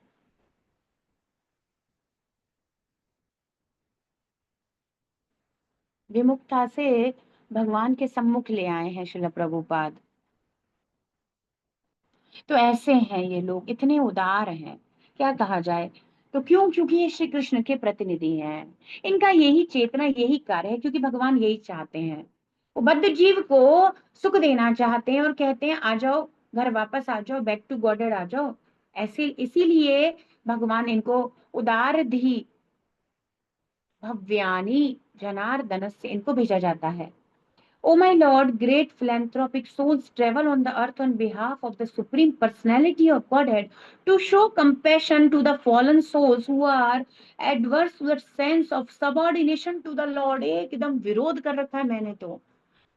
विमुखता से भगवान के सम्मुख ले आए हैं श्रील प्रभुपाद। तो ऐसे हैं ये लोग, इतने उदार हैं, क्या कहा जाए। तो क्यों? क्योंकि ये श्री कृष्ण के प्रतिनिधि हैं। इनका यही चेतना, यही कार्य है, क्योंकि भगवान यही चाहते हैं। वो बद्ध जीव को सुख देना चाहते हैं और कहते हैं आ जाओ, घर वापस आ जाओ, बैक टू गॉडेड आ जाओ। ऐसे इसीलिए भगवान इनको उदार धी भव्यानी जनार्दन से इनको भेजा जाता है। O my Lord, great philanthropic souls travel on the earth on behalf of the Supreme Personality of Godhead to show compassion to the fallen souls who are adverse to the sense of subordination to the Lord। एकदम विरोध कर रखा है मैंने तो,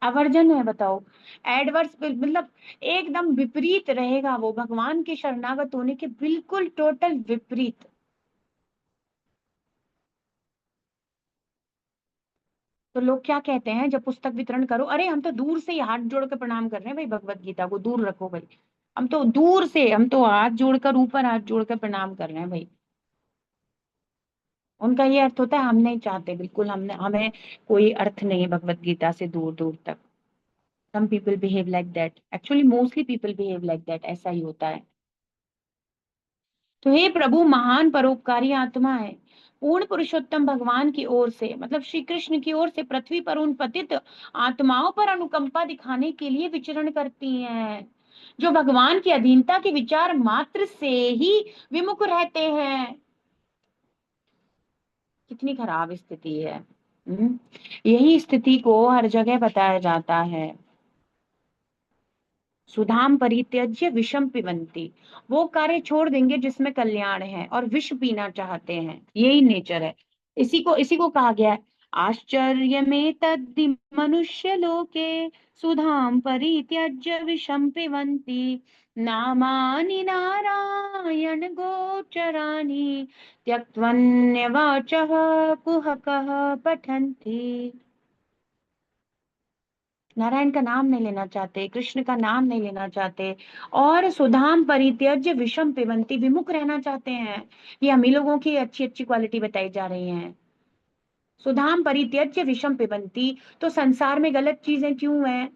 aversion है, बताओ। Adverse मतलब एकदम विपरीत रहेगा वो, भगवान के शरणागत होने के बिल्कुल टोटल विपरीत। तो लोग क्या कहते हैं जब पुस्तक वितरण करो, अरे हम तो दूर से ही हाथ जोड़ कर प्रणाम कर रहे हैं भाई, भगवत गीता को दूर रखो भाई। हम तो दूर से, हम तो हाथ जोड़कर, ऊपर हाथ जोड़कर प्रणाम कर रहे हैं भाई। उनका ये अर्थ होता है हम नहीं चाहते, बिल्कुल हमने, हमें कोई अर्थ नहीं है भगवत गीता से दूर दूर तक। Some people behave like that, actually mostly people behave like that, ऐसा ही होता है। तो हे प्रभु, महान परोपकारी आत्मा है, पूर्ण पुरुषोत्तम भगवान की ओर से, मतलब श्री कृष्ण की ओर से पृथ्वी पर उन पतित आत्माओं पर अनुकंपा दिखाने के लिए विचरण करती हैं, जो भगवान की अधीनता के विचार मात्र से ही विमुख रहते हैं। कितनी खराब स्थिति है। यही स्थिति को हर जगह बताया जाता है। सुधाम परित्यज्य विषम पिबंती, वो कार्य छोड़ देंगे जिसमें कल्याण है और विष पीना चाहते हैं, यही नेचर है। इसी को कहा गया है, आश्चर्य में तद्धि मनुष्य लोके सुधाम परित्यज्य विषम पिबंती नामानि नारायण गोचराणि त्यक्त्वन्यवाचः कुहकः पठन्ति। नारायण का नाम नहीं लेना चाहते, कृष्ण का नाम नहीं लेना चाहते, और सुधाम परित्यज्य विषम पिबंती, विमुख रहना चाहते हैं। ये हम ही लोगों की अच्छी अच्छी क्वालिटी बताई जा रही हैं। सुधाम परित्यज्य विषम पिबंती, तो संसार में गलत चीजें क्यों हैं?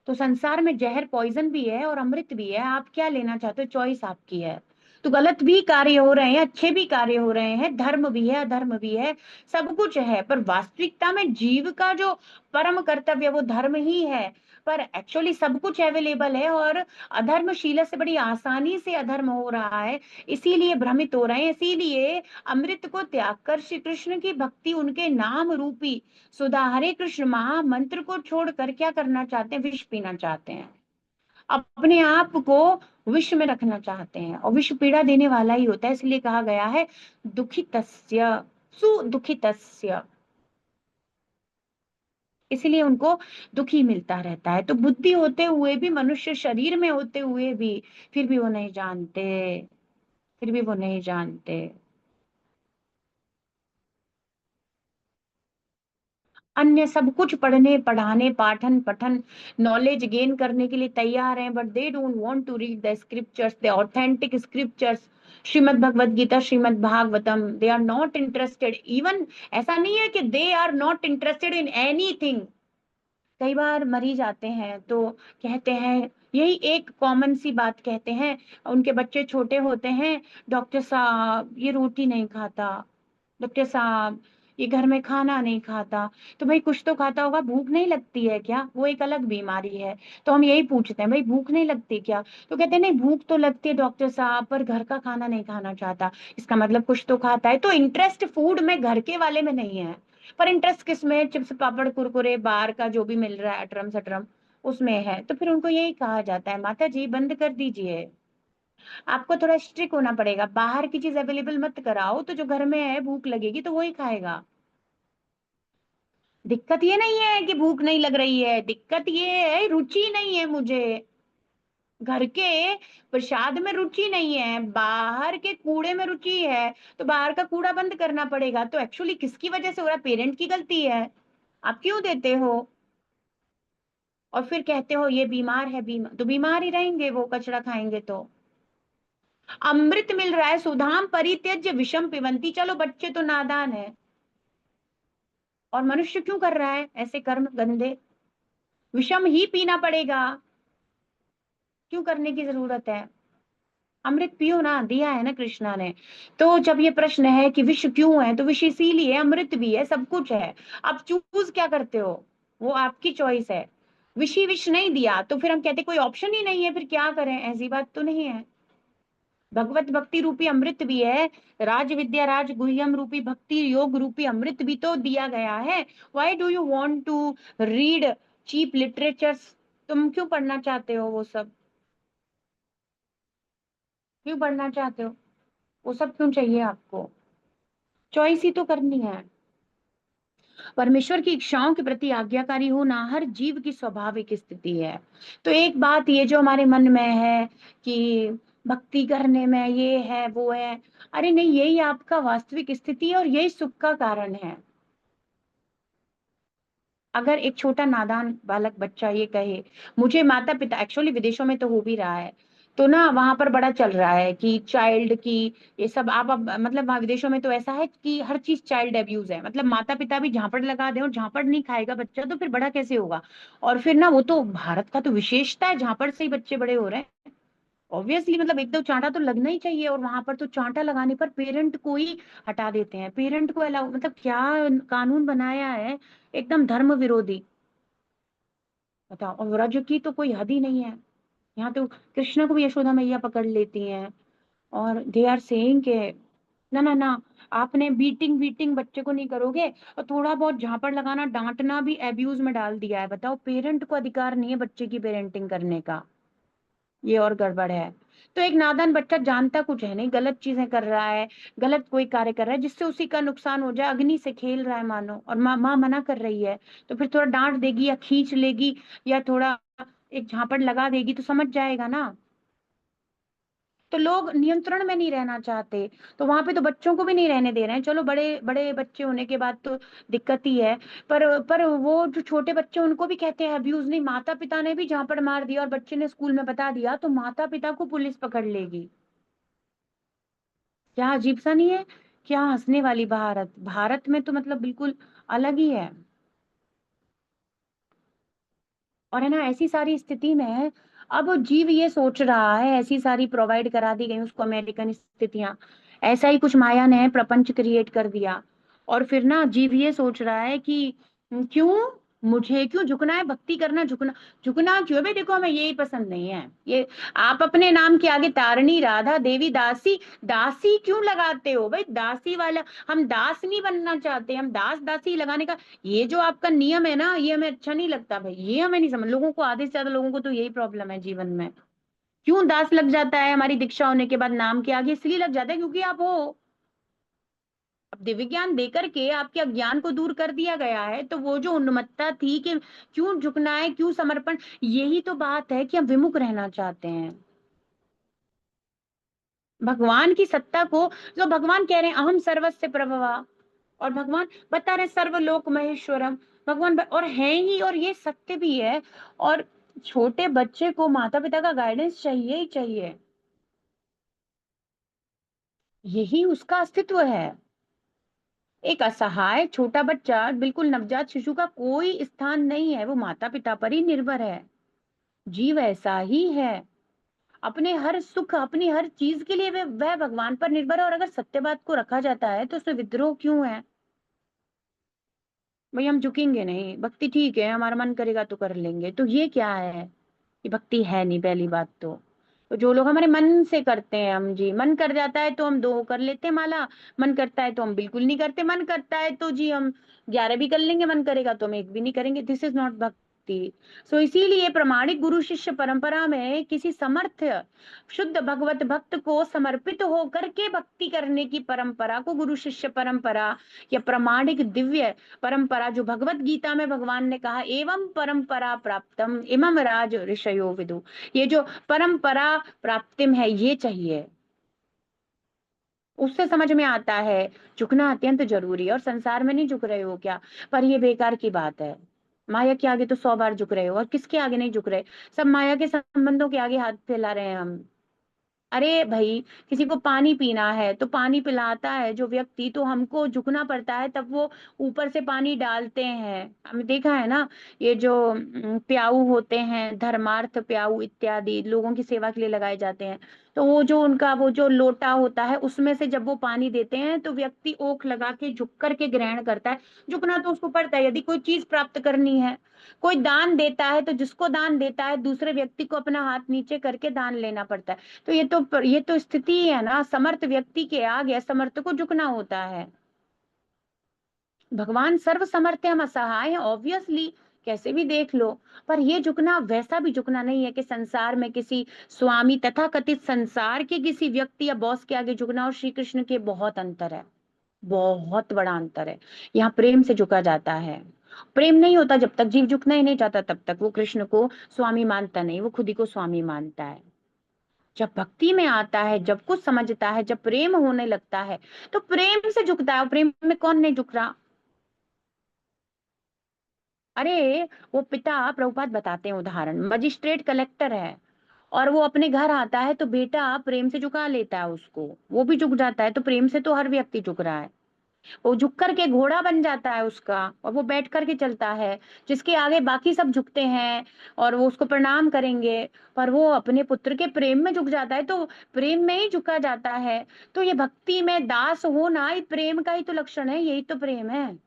तो संसार में जहर, पॉइजन भी है और अमृत भी है, आप क्या लेना चाहते हो, चॉइस आपकी है। तो गलत भी कार्य हो रहे हैं, अच्छे भी कार्य हो रहे हैं, धर्म भी है, अधर्म भी है, सब कुछ है, पर वास्तविकता में जीव का जो परम कर्तव्य वो धर्म ही है। पर एक्चुअली सब कुछ अवेलेबल है और अधर्मशील से बड़ी आसानी से अधर्म हो रहा है, इसीलिए भ्रमित हो रहे हैं। इसीलिए अमृत को त्याग कर श्री कृष्ण की भक्ति, उनके नाम रूपी सुधा हरे कृष्ण महामंत्र को छोड़कर क्या करना चाहते हैं, विष पीना चाहते हैं, अपने आप को विष में रखना चाहते हैं, और विष पीड़ा देने वाला ही होता है। इसलिए कहा गया है दुखितस्य सुदुखितस्य, इसलिए उनको दुखी मिलता रहता है। तो बुद्धि होते हुए भी, मनुष्य शरीर में होते हुए भी, फिर भी वो नहीं जानते, फिर भी वो नहीं जानते। अन्य सब कुछ पढ़ने पढ़ाने, पाठन पठन, नॉलेज गेन करने के लिए तैयार हैं, but they don't want to read the scriptures, the authentic scriptures, Shrimad Bhagavad Gita, Shrimad Bhagavatam. They are not interested even, ऐसा नहीं है कि they are not interested in anything. कई बार मरीज जाते हैं तो कहते हैं, यही एक कॉमन सी बात कहते हैं, उनके बच्चे छोटे होते हैं, डॉक्टर साहब ये रोटी नहीं खाता, डॉक्टर साहब ये घर में खाना नहीं खाता। तो भाई कुछ तो खाता होगा, भूख नहीं लगती है क्या? वो एक अलग बीमारी है। तो हम यही पूछते हैं, भाई भूख नहीं लगती क्या? तो कहते हैं नहीं भूख तो लगती है डॉक्टर साहब, पर घर का खाना नहीं खाना चाहता। इसका मतलब कुछ तो खाता है। तो इंटरेस्ट फूड में, घर के वाले में नहीं है, पर इंटरेस्ट किस में? चिप्स पापड़ कुरकुरे बाहर का जो भी मिल रहा है अटरम सटरम, उसमें है। तो फिर उनको यही कहा जाता है, माता जी बंद कर दीजिए, आपको थोड़ा स्ट्रिक होना पड़ेगा, बाहर की चीज अवेलेबल मत कराओ, तो जो घर में है भूख लगेगी तो वही खाएगा। दिक्कत ये नहीं है कि भूख नहीं लग रही है, दिक्कत ये है रुचि नहीं है मुझे, घर के प्रसाद में रुचि नहीं है, बाहर के कूड़े में रुचि है। तो बाहर का कूड़ा बंद करना पड़ेगा। तो एक्चुअली किसकी वजह से हो रहा है? पेरेंट की गलती है, आप क्यों देते हो? और फिर कहते हो ये बीमार है, बीमार तो बीमार ही रहेंगे, वो कचरा खाएंगे तो। अमृत मिल रहा है, सुधाम परित्यज्य विषम पिबंती, चलो बच्चे तो नादान है, और मनुष्य क्यों कर रहा है ऐसे कर्म गंदे? विषम ही पीना पड़ेगा, क्यों करने की जरूरत है? अमृत पियो ना, दिया है ना कृष्णा ने। तो जब ये प्रश्न है कि विष क्यों है, तो विष इसीलिए, अमृत भी है, सब कुछ है। आप चूज क्या करते हो, वो आपकी चॉइस है। विष ही विष नहीं दिया तो फिर हम कहते कोई ऑप्शन ही नहीं है, फिर क्या करें? ऐसी बात तो नहीं है। भगवत भक्ति रूपी अमृत भी है, राज विद्या राज गुह्यम रूपी भक्ति योग रूपी अमृत भी तो दिया गया है। Why do you want to read cheap literatures? तुम क्यों पढ़ना चाहते हो वो सब? क्यों पढ़ना चाहते हो? वो सब क्यों चाहिए आपको? चॉइस ही तो करनी है। परमेश्वर की इच्छाओं के प्रति आज्ञाकारी होना हर जीव की स्वाभाविक स्थिति है। तो एक बात ये जो हमारे मन में है कि भक्ति करने में ये है वो है, अरे नहीं, यही आपका वास्तविक स्थिति है और यही सुख का कारण है। अगर एक छोटा नादान बालक बच्चा ये कहे मुझे माता पिता, एक्चुअली विदेशों में तो हो भी रहा है, तो ना वहां पर बड़ा चल रहा है कि चाइल्ड की ये सब, आप अब मतलब वहाँ विदेशों में तो ऐसा है कि हर चीज चाइल्ड अब्यूज है। मतलब माता पिता भी झापड़ लगा दे, और झापड़ नहीं खाएगा बच्चा तो फिर बड़ा कैसे होगा? और फिर ना, वो तो भारत का तो विशेषता है, झापड़ से ही बच्चे बड़े हो रहे हैं। ऑब्वियसली, मतलब एक दो चांटा तो लगना ही चाहिए, और वहां पर तो चांटा लगाने पर पेरेंट को ही हटा देते हैं, पेरेंट को अलाउ, मतलब क्या कानून बनाया है, एकदम धर्म विरोधी। बताओ, और व्रज की तो कोई हद ही नहीं है। यहाँ तो कृष्ण को भी यशोदा मैया पकड़ लेती हैं, और दे आर सेइंग के ना ना ना, आपने बीटिंग बीटिंग बच्चे को नहीं करोगे, और थोड़ा बहुत झापड़ लगाना डांटना भी एब्यूज में डाल दिया है। बताओ, पेरेंट को अधिकार नहीं है बच्चे की पेरेंटिंग करने का। ये और गड़बड़ है। तो एक नादान बच्चा जानता कुछ है नहीं, गलत चीजें कर रहा है, गलत कोई कार्य कर रहा है जिससे उसी का नुकसान हो जाए, अग्नि से खेल रहा है मानो, और माँ माँ मना कर रही है, तो फिर थोड़ा डांट देगी या खींच लेगी, या थोड़ा एक झापड़ लगा देगी तो समझ जाएगा ना। तो लोग नियंत्रण में नहीं रहना चाहते, तो वहां पे तो बच्चों को भी नहीं रहने दे रहे हैं। चलो, बड़े बड़े बच्चे होने के बाद तो दिक्कत ही है, पर वो जो छोटे बच्चे उनको भी कहते हैं अब्यूज नहीं, माता पिता ने भी झापड़ मार दिया और बच्चे ने स्कूल में बता दिया तो माता पिता को पुलिस पकड़ लेगी। क्या अजीब सा नहीं है? क्या हंसने वाली भारत, भारत में तो मतलब बिल्कुल अलग ही है। और है ना, ऐसी सारी स्थिति में अब जीव ये सोच रहा है, ऐसी सारी प्रोवाइड करा दी गई उसको अमेरिकन स्थितियां, ऐसा ही कुछ माया ने प्रपंच क्रिएट कर दिया। और फिर ना जीव ये सोच रहा है कि क्यों, मुझे क्यों झुकना है, भक्ति करना, झुकना, झुकना क्यों है भाई? देखो, हमें यही पसंद नहीं है ये, आप अपने नाम के आगे तारणी राधा देवी दासी, दासी क्यों लगाते हो भाई? दासी वाला, हम दास नहीं बनना चाहते, हम दास दासी लगाने का ये जो आपका नियम है ना, ये हमें अच्छा नहीं लगता भाई, ये हमें नहीं समझ। लोगों को, आधे से ज्यादा लोगों को तो यही प्रॉब्लम है जीवन में। क्यों दास लग जाता है हमारी दीक्षा होने के बाद नाम के आगे? इसलिए लग जाता है क्योंकि आप हो। अब दिव्य ज्ञान देकर के आपके अज्ञान को दूर कर दिया गया है, तो वो जो उन्मत्तता थी कि क्यों झुकना है, क्यों समर्पण, यही तो बात है कि हम विमुख रहना चाहते हैं भगवान की सत्ता को। जो भगवान कह रहे हैं अहम सर्वस्य प्रभवा, और भगवान बता रहे सर्वलोक महेश्वरम, भगवान और है ही, और ये सत्य भी है। और छोटे बच्चे को माता पिता का गाइडेंस चाहिए ही चाहिए, यही उसका अस्तित्व है। एक असहाय छोटा बच्चा, बिल्कुल नवजात शिशु का कोई स्थान नहीं है, वो माता पिता पर ही निर्भर है। जीव ऐसा ही है, अपने हर सुख, अपनी हर चीज के लिए वह भगवान पर निर्भर है। और अगर सत्य बात को रखा जाता है तो उसमें विद्रोह क्यों है? भाई हम झुकेंगे नहीं, भक्ति ठीक है, हमारा मन करेगा तो कर लेंगे, तो ये क्या है? ये भक्ति है नहीं, पहली बात तो जो लोग हमारे मन से करते हैं, हम जी मन कर जाता है तो हम दो कर लेते हैं माला, मन करता है तो हम बिल्कुल नहीं करते, मन करता है तो जी हम 11 भी कर लेंगे, मन करेगा तो हम एक भी नहीं करेंगे। दिस इज नॉट भक्ति। सो इसीलिए प्रमाणिक गुरु शिष्य परंपरा में किसी समर्थ शुद्ध भगवत भक्त को समर्पित होकर के भक्ति करने की परंपरा को गुरु शिष्य परंपरा या प्रमाणिक दिव्य परंपरा, जो भगवत गीता में भगवान ने कहा एवं परंपरा प्राप्तम इमम राज ऋषयो विदु, ये जो परंपरा प्राप्तिम है ये चाहिए। उससे समझ में आता है झुकना अत्यंत जरूरी है। और संसार में नहीं झुक रहे हो क्या? पर ये बेकार की बात है। माया के आगे तो 100 बार झुक रहे हो, और किसके आगे नहीं झुक रहे? सब माया के संबंधों के आगे हाथ फैला रहे हैं हम। अरे भाई, किसी को पानी पीना है तो पानी पिलाता है जो व्यक्ति, तो हमको झुकना पड़ता है, तब वो ऊपर से पानी डालते हैं। हमने देखा है ना, ये जो प्याऊ होते हैं, धर्मार्थ प्याऊ इत्यादि लोगों की सेवा के लिए लगाए जाते हैं, तो वो जो उनका वो जो लोटा होता है उसमें से जब वो पानी देते हैं तो व्यक्ति ओख लगा के झुक करके ग्रहण करता है। झुकना तो उसको पड़ता है यदि कोई चीज प्राप्त करनी है। कोई दान देता है तो जिसको दान देता है दूसरे व्यक्ति को अपना हाथ नीचे करके दान लेना पड़ता है। तो ये तो स्थिति ही है ना, समर्थ व्यक्ति के आगे असमर्थ को झुकना होता है। भगवान सर्व समर्थ है, हम असहाय हैं ऑब्वियसली, कैसे भी देख लो। पर ये झुकना वैसा भी झुकना नहीं है कि संसार में किसी स्वामी तथा कथित संसार के किसी व्यक्ति या बॉस के आगे झुकना और श्री कृष्ण के बहुत अंतर है, बहुत बड़ा अंतर है। यहाँ प्रेम से झुका जाता है। प्रेम नहीं होता जब तक जीव झुकना ही नहीं चाहता तब तक वो कृष्ण को स्वामी मानता नहीं, वो खुद ही को स्वामी मानता है। जब भक्ति में आता है, जब कुछ समझता है, जब प्रेम होने लगता है तो प्रेम से झुकता है। और प्रेम में कौन नहीं झुक रहा? अरे, वो पिता, प्रभुपाद बताते हैं उदाहरण, मजिस्ट्रेट कलेक्टर है और वो अपने घर आता है तो बेटा प्रेम से झुका लेता है उसको, वो भी झुक जाता है। तो प्रेम से तो हर व्यक्ति झुक रहा है। वो झुक करके घोड़ा बन जाता है उसका और वो बैठ करके चलता है, जिसके आगे बाकी सब झुकते हैं और वो उसको प्रणाम करेंगे, पर वो अपने पुत्र के प्रेम में झुक जाता है, तो प्रेम में ही झुका जाता है। तो ये भक्ति में दास होना ये प्रेम का ही तो लक्षण है, यही तो प्रेम है।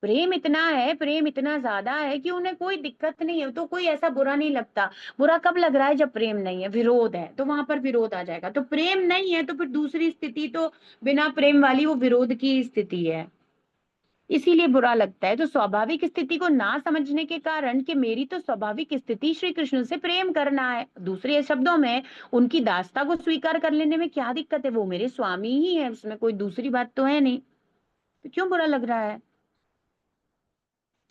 प्रेम इतना है, प्रेम इतना ज्यादा है कि उन्हें कोई दिक्कत नहीं है, तो कोई ऐसा बुरा नहीं लगता। बुरा कब लग रहा है? जब प्रेम नहीं है, विरोध है, तो वहां पर विरोध आ जाएगा। तो प्रेम नहीं है तो फिर दूसरी स्थिति तो बिना प्रेम वाली वो विरोध की स्थिति है, इसीलिए बुरा लगता है। तो स्वाभाविक स्थिति को ना समझने के कारण कि मेरी तो स्वाभाविक स्थिति श्री कृष्ण से प्रेम करना है, दूसरे शब्दों में उनकी दासता को स्वीकार कर लेने में क्या दिक्कत है, वो मेरे स्वामी ही है, उसमें कोई दूसरी बात तो है नहीं, तो क्यों बुरा लग रहा है?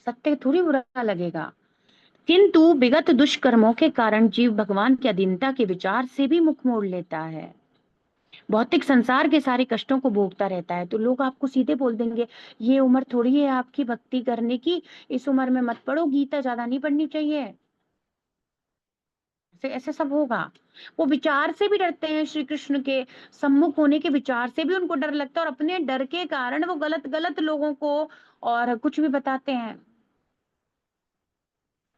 सत्य थोड़ी बुरा लगेगा। किंतु विगत दुष्कर्मों के कारण जीव भगवान की अधीनता के विचार से भी मुख मोड़ लेता है, भौतिक संसार के सारे कष्टों को भोगता रहता है। तो लोग आपको सीधे बोल देंगे, ये उम्र थोड़ी है आपकी भक्ति करने की, इस उम्र में मत पढ़ो, गीता ज्यादा नहीं पढ़नी चाहिए, ऐसे ऐसे सब होगा। वो विचार से भी डरते हैं, श्री कृष्ण के सम्मुख होने के विचार से भी उनको डर लगता है, और अपने डर के कारण वो गलत गलत लोगों को और कुछ भी बताते हैं,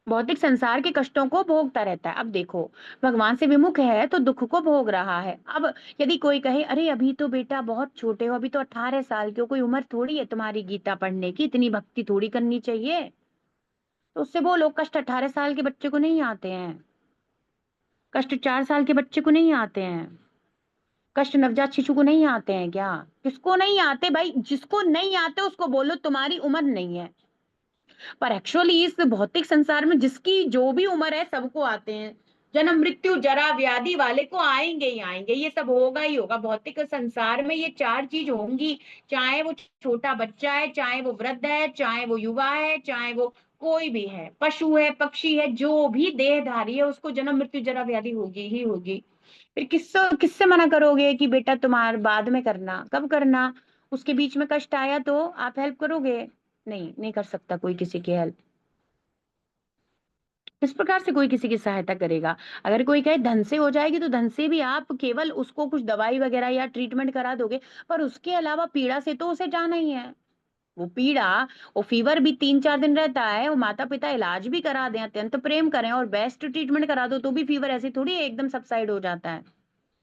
भौतिक संसार के कष्टों को भोगता रहता है। अब देखो, भगवान से विमुख है तो दुख को भोग रहा है। अब यदि कोई कहे, अरे अभी तो बेटा बहुत छोटे हो, अभी तो 18 साल के हो, कोई उम्र थोड़ी है तुम्हारी गीता पढ़ने की, इतनी भक्ति थोड़ी करनी चाहिए, तो उससे बोलो, कष्ट 18 साल के बच्चे को नहीं आते हैं, कष्ट 4 साल के बच्चे को नहीं आते हैं, कष्ट नवजात शिशु को नहीं आते हैं क्या? किसको नहीं आते भाई? जिसको नहीं आते उसको बोलो तुम्हारी उम्र नहीं है। पर एक्चुअली इस भौतिक संसार में जिसकी जो भी उम्र है सबको आते हैं, जन्म मृत्यु जरा व्याधि वाले को आएंगे ही आएंगे, ये सब होगा ही होगा भौतिक संसार में, ये चार चीज होंगी। चाहे वो छोटा बच्चा है, चाहे वो वृद्ध है, चाहे वो युवा है, चाहे वो कोई भी है, पशु है, पक्षी है, जो भी देहधारी है उसको जन्म मृत्यु जरा व्याधि होगी ही होगी। फिर किससे किससे मना करोगे कि बेटा तुम्हारे बाद में करना, कब करना? उसके बीच में कष्ट आया तो आप हेल्प करोगे? नहीं, नहीं कर सकता कोई किसी की हेल्प। किस प्रकार से कोई किसी की सहायता करेगा? अगर कोई कहे धन से हो जाएगी तो धन से भी आप केवल उसको कुछ दवाई वगैरह या ट्रीटमेंट करा दोगे, पर उसके अलावा पीड़ा से तो उसे जाना ही है। वो पीड़ा, वो फीवर भी 3-4 दिन रहता है, वो माता पिता इलाज भी करा दें, अत्यंत प्रेम करें और बेस्ट ट्रीटमेंट करा दो तो भी फीवर ऐसे थोड़ी एकदम सबसाइड हो जाता है,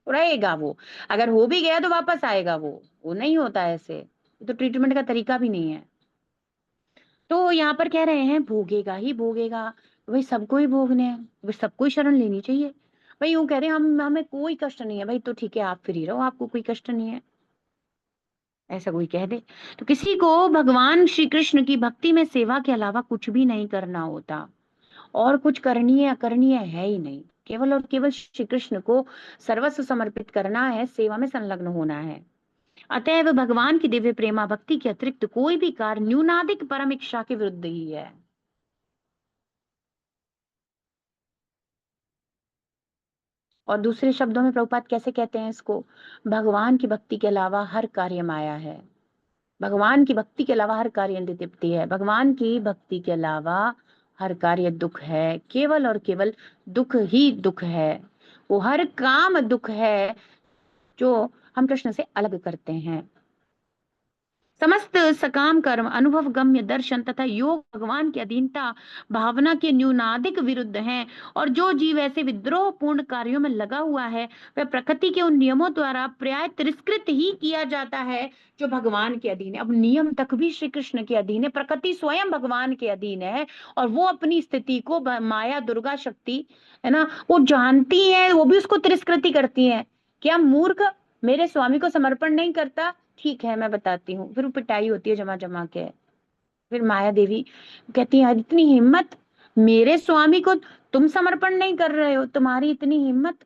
रहेगा वो। अगर हो भी गया तो वापस आएगा वो नहीं होता ऐसे, तो ट्रीटमेंट का तरीका भी नहीं है। तो यहाँ पर कह रहे हैं भोगेगा ही भोगेगा, भाई सबको ही भोगने हैं, भाई सबको ही शरण लेनी चाहिए। भाई यूं कह रहे हैं हम, हमें कोई कष्ट नहीं है, भाई तो ठीक है आप फ्री रहो, आपको कोई कष्ट नहीं है, ऐसा कोई कह दे। तो किसी को भगवान श्री कृष्ण की भक्ति में सेवा के अलावा कुछ भी नहीं करना होता, और कुछ करणीय अकरणीय है ही नहीं, केवल और केवल श्री कृष्ण को सर्वस्व समर्पित करना है, सेवा में संलग्न होना है। अतएव भगवान की दिव्य प्रेमा भक्ति के अतिरिक्त कोई भी कार्य न्यूनाधिक परम इच्छा के विरुद्ध ही है। और दूसरे शब्दों में प्रभुपाद कैसे कहते हैं इसको, भगवान की भक्ति के अलावा हर कार्य माया है, भगवान की भक्ति के अलावा हर कार्य नित्य है, भगवान की भक्ति के अलावा हर कार्य दुख है, केवल और केवल दुख ही दुख है। वो हर काम दुख है जो हम कृष्ण से अलग करते हैं। समस्त सकाम कर्म, अनुभव गम्य दर्शन तथा योग भगवान की अधीनता भावना के न्यूनाधिक विरुद्ध हैं। और जो जीव ऐसे विद्रोह पूर्ण कार्यों में लगा हुआ है वह प्रकृति के उन नियमों द्वारा प्राय तिरस्कृत ही किया जाता है जो भगवान के अधीन है। अब नियम तक भी श्री कृष्ण के अधीन है, प्रकृति स्वयं भगवान के अधीन है, और वो अपनी स्थिति को माया दुर्गा शक्ति है ना, वो जानती है, वो भी उसको तिरस्कृति करती है। क्या मूर्ख मेरे स्वामी को समर्पण नहीं करता? ठीक है मैं बताती हूँ। फिर वो पिटाई होती है जमा जमा के। फिर माया देवी कहती है इतनी हिम्मत, मेरे स्वामी को तुम समर्पण नहीं कर रहे हो, तुम्हारी इतनी हिम्मत।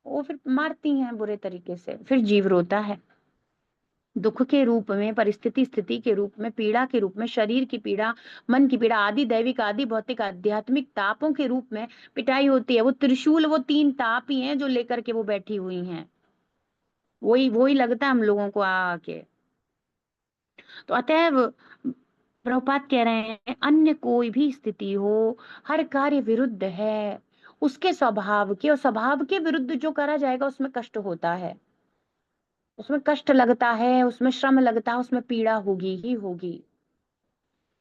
वो फिर मारती हैं बुरे तरीके से। फिर जीव रोता है दुख के रूप में, परिस्थिति स्थिति के रूप में, पीड़ा के रूप में, शरीर की पीड़ा, मन की पीड़ा, आदि दैविक आदि भौतिक आध्यात्मिक तापों के रूप में पिटाई होती है। वो त्रिशूल, वो तीन ताप ही हैं जो लेकर के वो बैठी हुई हैं। वही वही लगता है हम लोगों को आके। तो अतएव प्रभुपाद कह रहे हैं अन्य कोई भी स्थिति हो, हर कार्य विरुद्ध है उसके स्वभाव के, और स्वभाव के विरुद्ध जो करा जाएगा उसमें कष्ट होता है, उसमें कष्ट लगता है, उसमें श्रम लगता है, उसमें पीड़ा होगी ही होगी।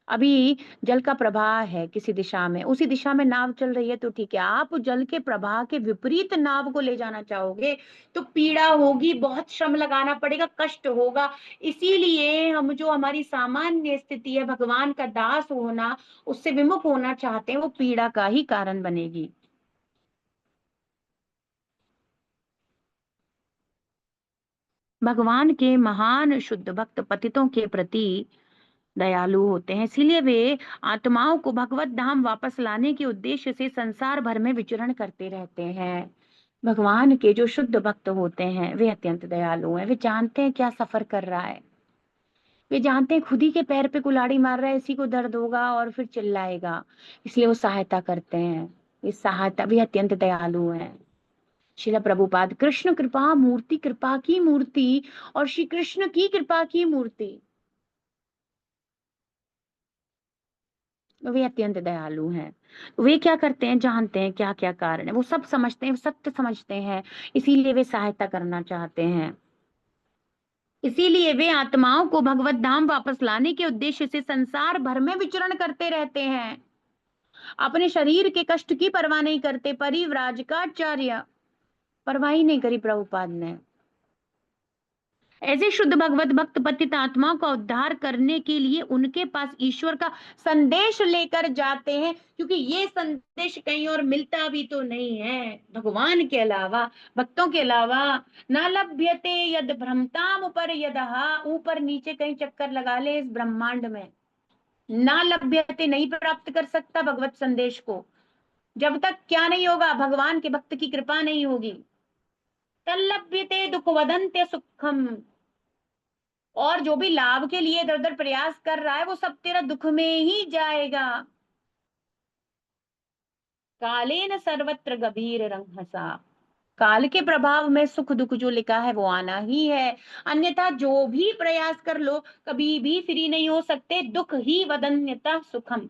अभी जल का प्रवाह है किसी दिशा में, उसी दिशा में नाव चल रही है तो ठीक है, आप जल के प्रवाह के विपरीत नाव को ले जाना चाहोगे तो पीड़ा होगी, बहुत श्रम लगाना पड़ेगा, कष्ट होगा। इसीलिए हम जो हमारी सामान्य स्थिति है भगवान का दास होना, उससे विमुख होना चाहते हैं, वो पीड़ा का ही कारण बनेगी। भगवान के महान शुद्ध भक्त पतितों के प्रति दयालु होते हैं, इसीलिए वे आत्माओं को भगवत धाम वापस लाने के उद्देश्य से संसार भर में विचरण करते रहते हैं। भगवान के जो शुद्ध भक्त होते हैं वे अत्यंत दयालु हैं। वे जानते हैं क्या सफर कर रहा है, वे जानते हैं खुद ही के पैर पे कुल्हाड़ी मार रहा है, इसी को दर्द होगा और फिर चिल्लाएगा, इसलिए वो सहायता करते हैं। इस सहायता, वे अत्यंत दयालु हैं। शिला प्रभुपाद कृष्ण कृपा मूर्ति, कृपा की मूर्ति, और श्री कृष्ण की कृपा की मूर्ति, वे अत्यंत दयालु हैं। वे क्या करते हैं, जानते हैं क्या क्या कारण है, वो सब समझते हैं, सत्य समझते हैं, इसीलिए वे सहायता करना चाहते हैं। इसीलिए वे आत्माओं को भगवत धाम वापस लाने के उद्देश्य से संसार भर में विचरण करते रहते हैं। अपने शरीर के कष्ट की परवाह नहीं करते। परिव्राजकाचार्य परवाह ही नहीं करी प्रभुपाद ने। ऐसे शुद्ध भगवत भक्त पतित आत्माओं का उद्धार करने के लिए उनके पास ईश्वर का संदेश लेकर जाते हैं, क्योंकि ये संदेश कहीं और मिलता भी तो नहीं है भगवान के अलावा, भक्तों के अलावा। न लभ्यते यद भ्रमताम ऊपर यदहा, ऊपर नीचे कहीं चक्कर लगा ले इस ब्रह्मांड में, ना लभ्यते नहीं प्राप्त कर सकता भगवत संदेश को, जब तक क्या नहीं होगा, भगवान के भक्त की कृपा नहीं होगी। तल्लभ्यते दुख वदंत्य सुखम, और जो भी लाभ के लिए इधर उधर प्रयास कर रहा है वो सब तेरा दुख में ही जाएगा। काले न सर्वत्र गंभीर रंग हंसा, काल के प्रभाव में सुख दुख जो लिखा है वो आना ही है। अन्यथा जो भी प्रयास कर लो कभी भी फ्री नहीं हो सकते। दुख ही वदन्यता सुखम,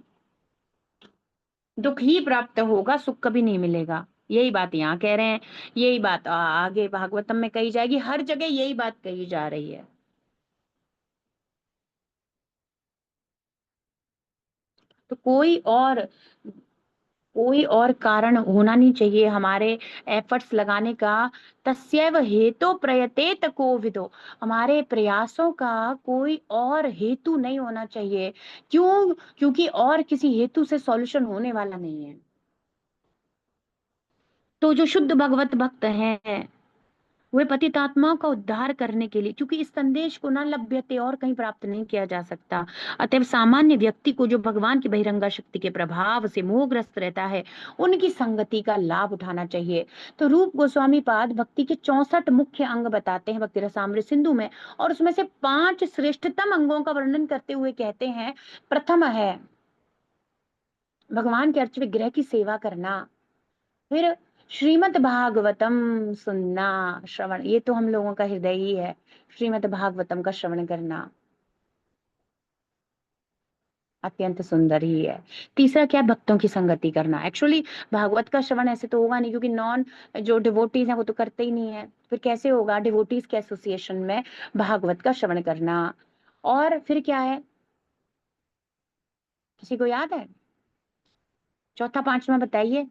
दुख ही प्राप्त होगा, सुख कभी नहीं मिलेगा। यही बात यहाँ कह रहे हैं, यही बात आगे भागवतम में कही जाएगी, हर जगह यही बात कही जा रही है। तो कोई और कारण होना नहीं चाहिए हमारे एफर्ट्स लगाने का। तस्यैव हेतु प्रयतेत कोविदो, हमारे प्रयासों का कोई और हेतु नहीं होना चाहिए। क्यों? क्योंकि और किसी हेतु से सॉल्यूशन होने वाला नहीं है। तो जो शुद्ध भगवत भक्त हैं वे पतित आत्माओं का उद्धार करने के लिए, क्योंकि इस संदेश को ना लभ्यते और कहीं प्राप्त नहीं किया जा सकता, अतएव सामान्य व्यक्ति को जो भगवान की बहिरंगा शक्ति के प्रभाव से मोहग्रस्त रहता है उनकी संगति का लाभ उठाना चाहिए। तो रूप गोस्वामी पाद भक्ति के 64 मुख्य अंग बताते हैं भक्ति रसामृत सिंधु में, और उसमें से 5 श्रेष्ठतम अंगों का वर्णन करते हुए कहते हैं, प्रथम है भगवान के अर्च विग्रह की सेवा करना। फिर श्रीमद् भागवतम सुनना, श्रवण, ये तो हम लोगों का हृदय ही है, श्रीमद् भागवतम का श्रवण करना। अत्यंत सुंदर ही है। तीसरा क्या है? भक्तों की संगति करना। एक्चुअली भागवत का श्रवण ऐसे तो होगा नहीं, क्योंकि नॉन जो डिवोटीज हैं वो तो करते ही नहीं है, फिर कैसे होगा डिवोटीज के एसोसिएशन में भागवत का श्रवण करना। और फिर क्या है, किसी को याद है? चौथा पांचवा बताइए।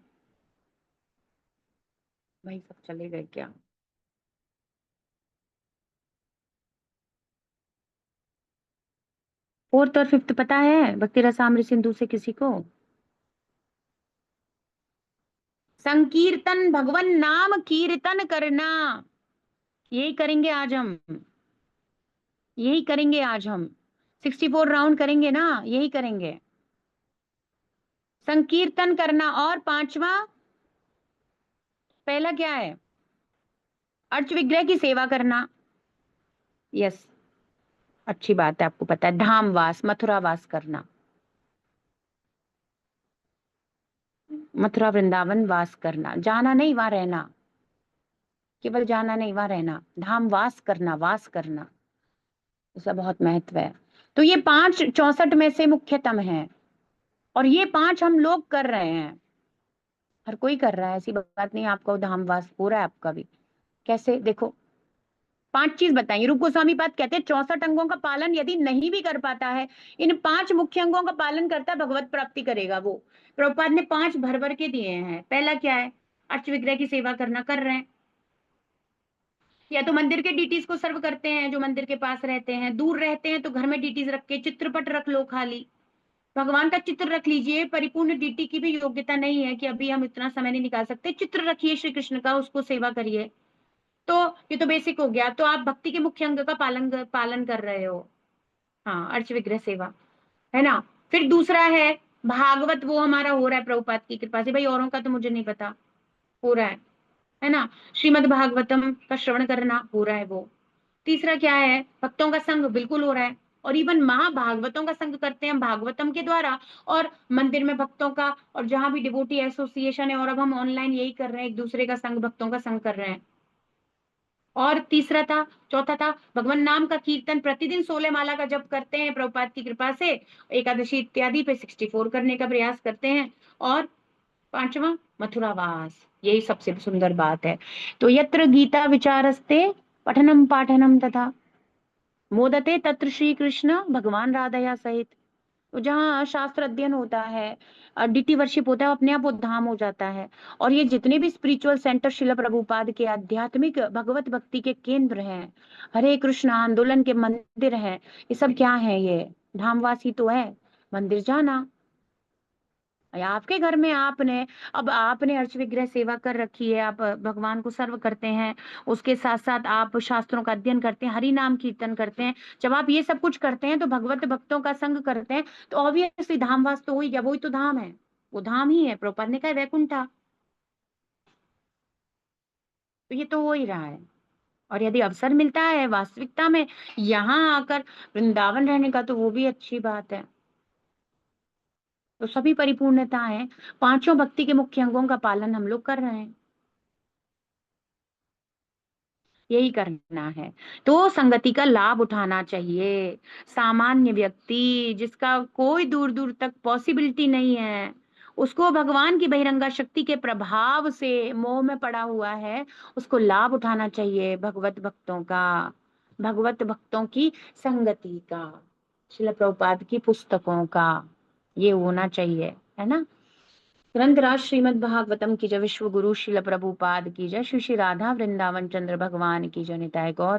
भाई सब चले गए क्या? फोर्थ और फिफ्थ पता है भक्ति रसामृत सिंधु से किसी को? संकीर्तन, भगवन नाम कीर्तन करना। यही करेंगे आज हम, यही करेंगे आज हम। 64 राउंड करेंगे ना, यही करेंगे। संकीर्तन करना। और पांचवा, पहला क्या है? अर्च विग्रह की सेवा करना। यस, अच्छी बात है, आपको पता है। धाम वास, मथुरा वास करना, मथुरा वृंदावन वास करना, जाना नहीं वहां रहना, केवल जाना नहीं वहां रहना, धाम वास करना, वास करना, उसका बहुत महत्व है। तो ये पांच 64 में से मुख्यतम है, और ये पांच हम लोग कर रहे हैं, हर कोई कर रहा है, ऐसी बात नहीं। आपका धाम वास पूरा है आपका भी। कैसे देखो, पांच चीज बताइए। रूप गोस्वामी पाद कहते हैं 64 अंगों का पालन यदि नहीं भी कर पाता है, इन पांच मुख्य अंगों का पालन करता है, भगवत प्राप्ति करेगा वो। प्रभुपाद ने पांच भर भर के दिए हैं। पहला क्या है? अर्च विग्रह की सेवा करना, कर रहे हैं। या तो मंदिर के डीटीज को सर्व करते हैं, जो मंदिर के पास रहते हैं, दूर रहते हैं तो घर में डीटीज रख के चित्रपट रख लो, खाली भगवान का चित्र रख लीजिए। परिपूर्ण डीटी की भी योग्यता नहीं है कि अभी हम इतना समय नहीं निकाल सकते, चित्र रखिए श्री कृष्ण का, उसको सेवा करिए। तो ये तो बेसिक हो गया, तो आप भक्ति के मुख्य अंग का पालन पालन कर रहे हो। हाँ, अर्च विग्रह सेवा, है ना। फिर दूसरा है भागवत, वो हमारा हो रहा है प्रभुपाद की कृपा से, भाई औरों का तो मुझे नहीं पता, हो रहा है ना। श्रीमद् भागवतम का श्रवण करना हो रहा है वो। तीसरा क्या है? भक्तों का संग बिल्कुल हो रहा है, और इवन महाभागवतों का संग करते हैं हम भागवतम के द्वारा, और मंदिर में भक्तों का, और जहां भी डिवोटी एसोसिएशन है, और अब हम ऑनलाइन यही कर रहे हैं, एक दूसरे का संग, भक्तों का संग कर रहे हैं। और तीसरा था, चौथा था भगवान नाम का कीर्तन, प्रतिदिन 16 माला का जप करते हैं प्रभुपाद की कृपा से, एकादशी इत्यादि पे 64 करने का प्रयास करते हैं। और पांचवा, मथुरावास, यही सबसे सुंदर बात है। तो यत्र गीता विचारस्ते पठनम पाठनम तथा मोदते तत्र श्री कृष्ण भगवान राधया सहित। तो जहाँ शास्त्र अध्ययन होता है, डिटी वर्शिप होता है, अपने आप वो धाम हो जाता है। और ये जितने भी स्पिरिचुअल सेंटर शिला प्रभुपाद के आध्यात्मिक भगवत भक्ति के केंद्र हैं, हरे कृष्ण आंदोलन के मंदिर हैं, ये सब क्या है? ये धामवासी तो है। मंदिर जाना, या आपके घर में आपने, अब आपने अर्च विग्रह सेवा कर रखी है, आप भगवान को सर्व करते हैं, उसके साथ साथ आप शास्त्रों का अध्ययन करते हैं, हरि नाम कीर्तन करते हैं। जब आप ये सब कुछ करते हैं तो भगवत भक्तों का संग करते हैं, तो ऑब्वियसली धामवास तो हो ही गया, वही तो धाम है, वो धाम ही है। प्रभुपाद ने कहा वैकुंठा, तो ये तो हो ही रहा है। और यदि अवसर मिलता है वास्तविकता में यहाँ आकर वृंदावन रहने का, तो वो भी अच्छी बात है। तो सभी परिपूर्णता है, पांचों भक्ति के मुख्य अंगों का पालन हम लोग कर रहे हैं, यही करना है। तो संगति का लाभ उठाना चाहिए। सामान्य व्यक्ति जिसका कोई दूर दूर तक पॉसिबिलिटी नहीं है, उसको भगवान की बहिरंगा शक्ति के प्रभाव से मोह में पड़ा हुआ है, उसको लाभ उठाना चाहिए भगवत भक्तों का, भगवत भक्तों की संगति का, श्रील प्रभुपाद की पुस्तकों का, ये होना चाहिए, है ना। ग्रंथराज श्रीमद् भागवतम की जय, विश्व गुरु श्रील प्रभुपाद की जय, श्री श्री राधा वृंदावन चंद्र भगवान की जय, निताय गौर।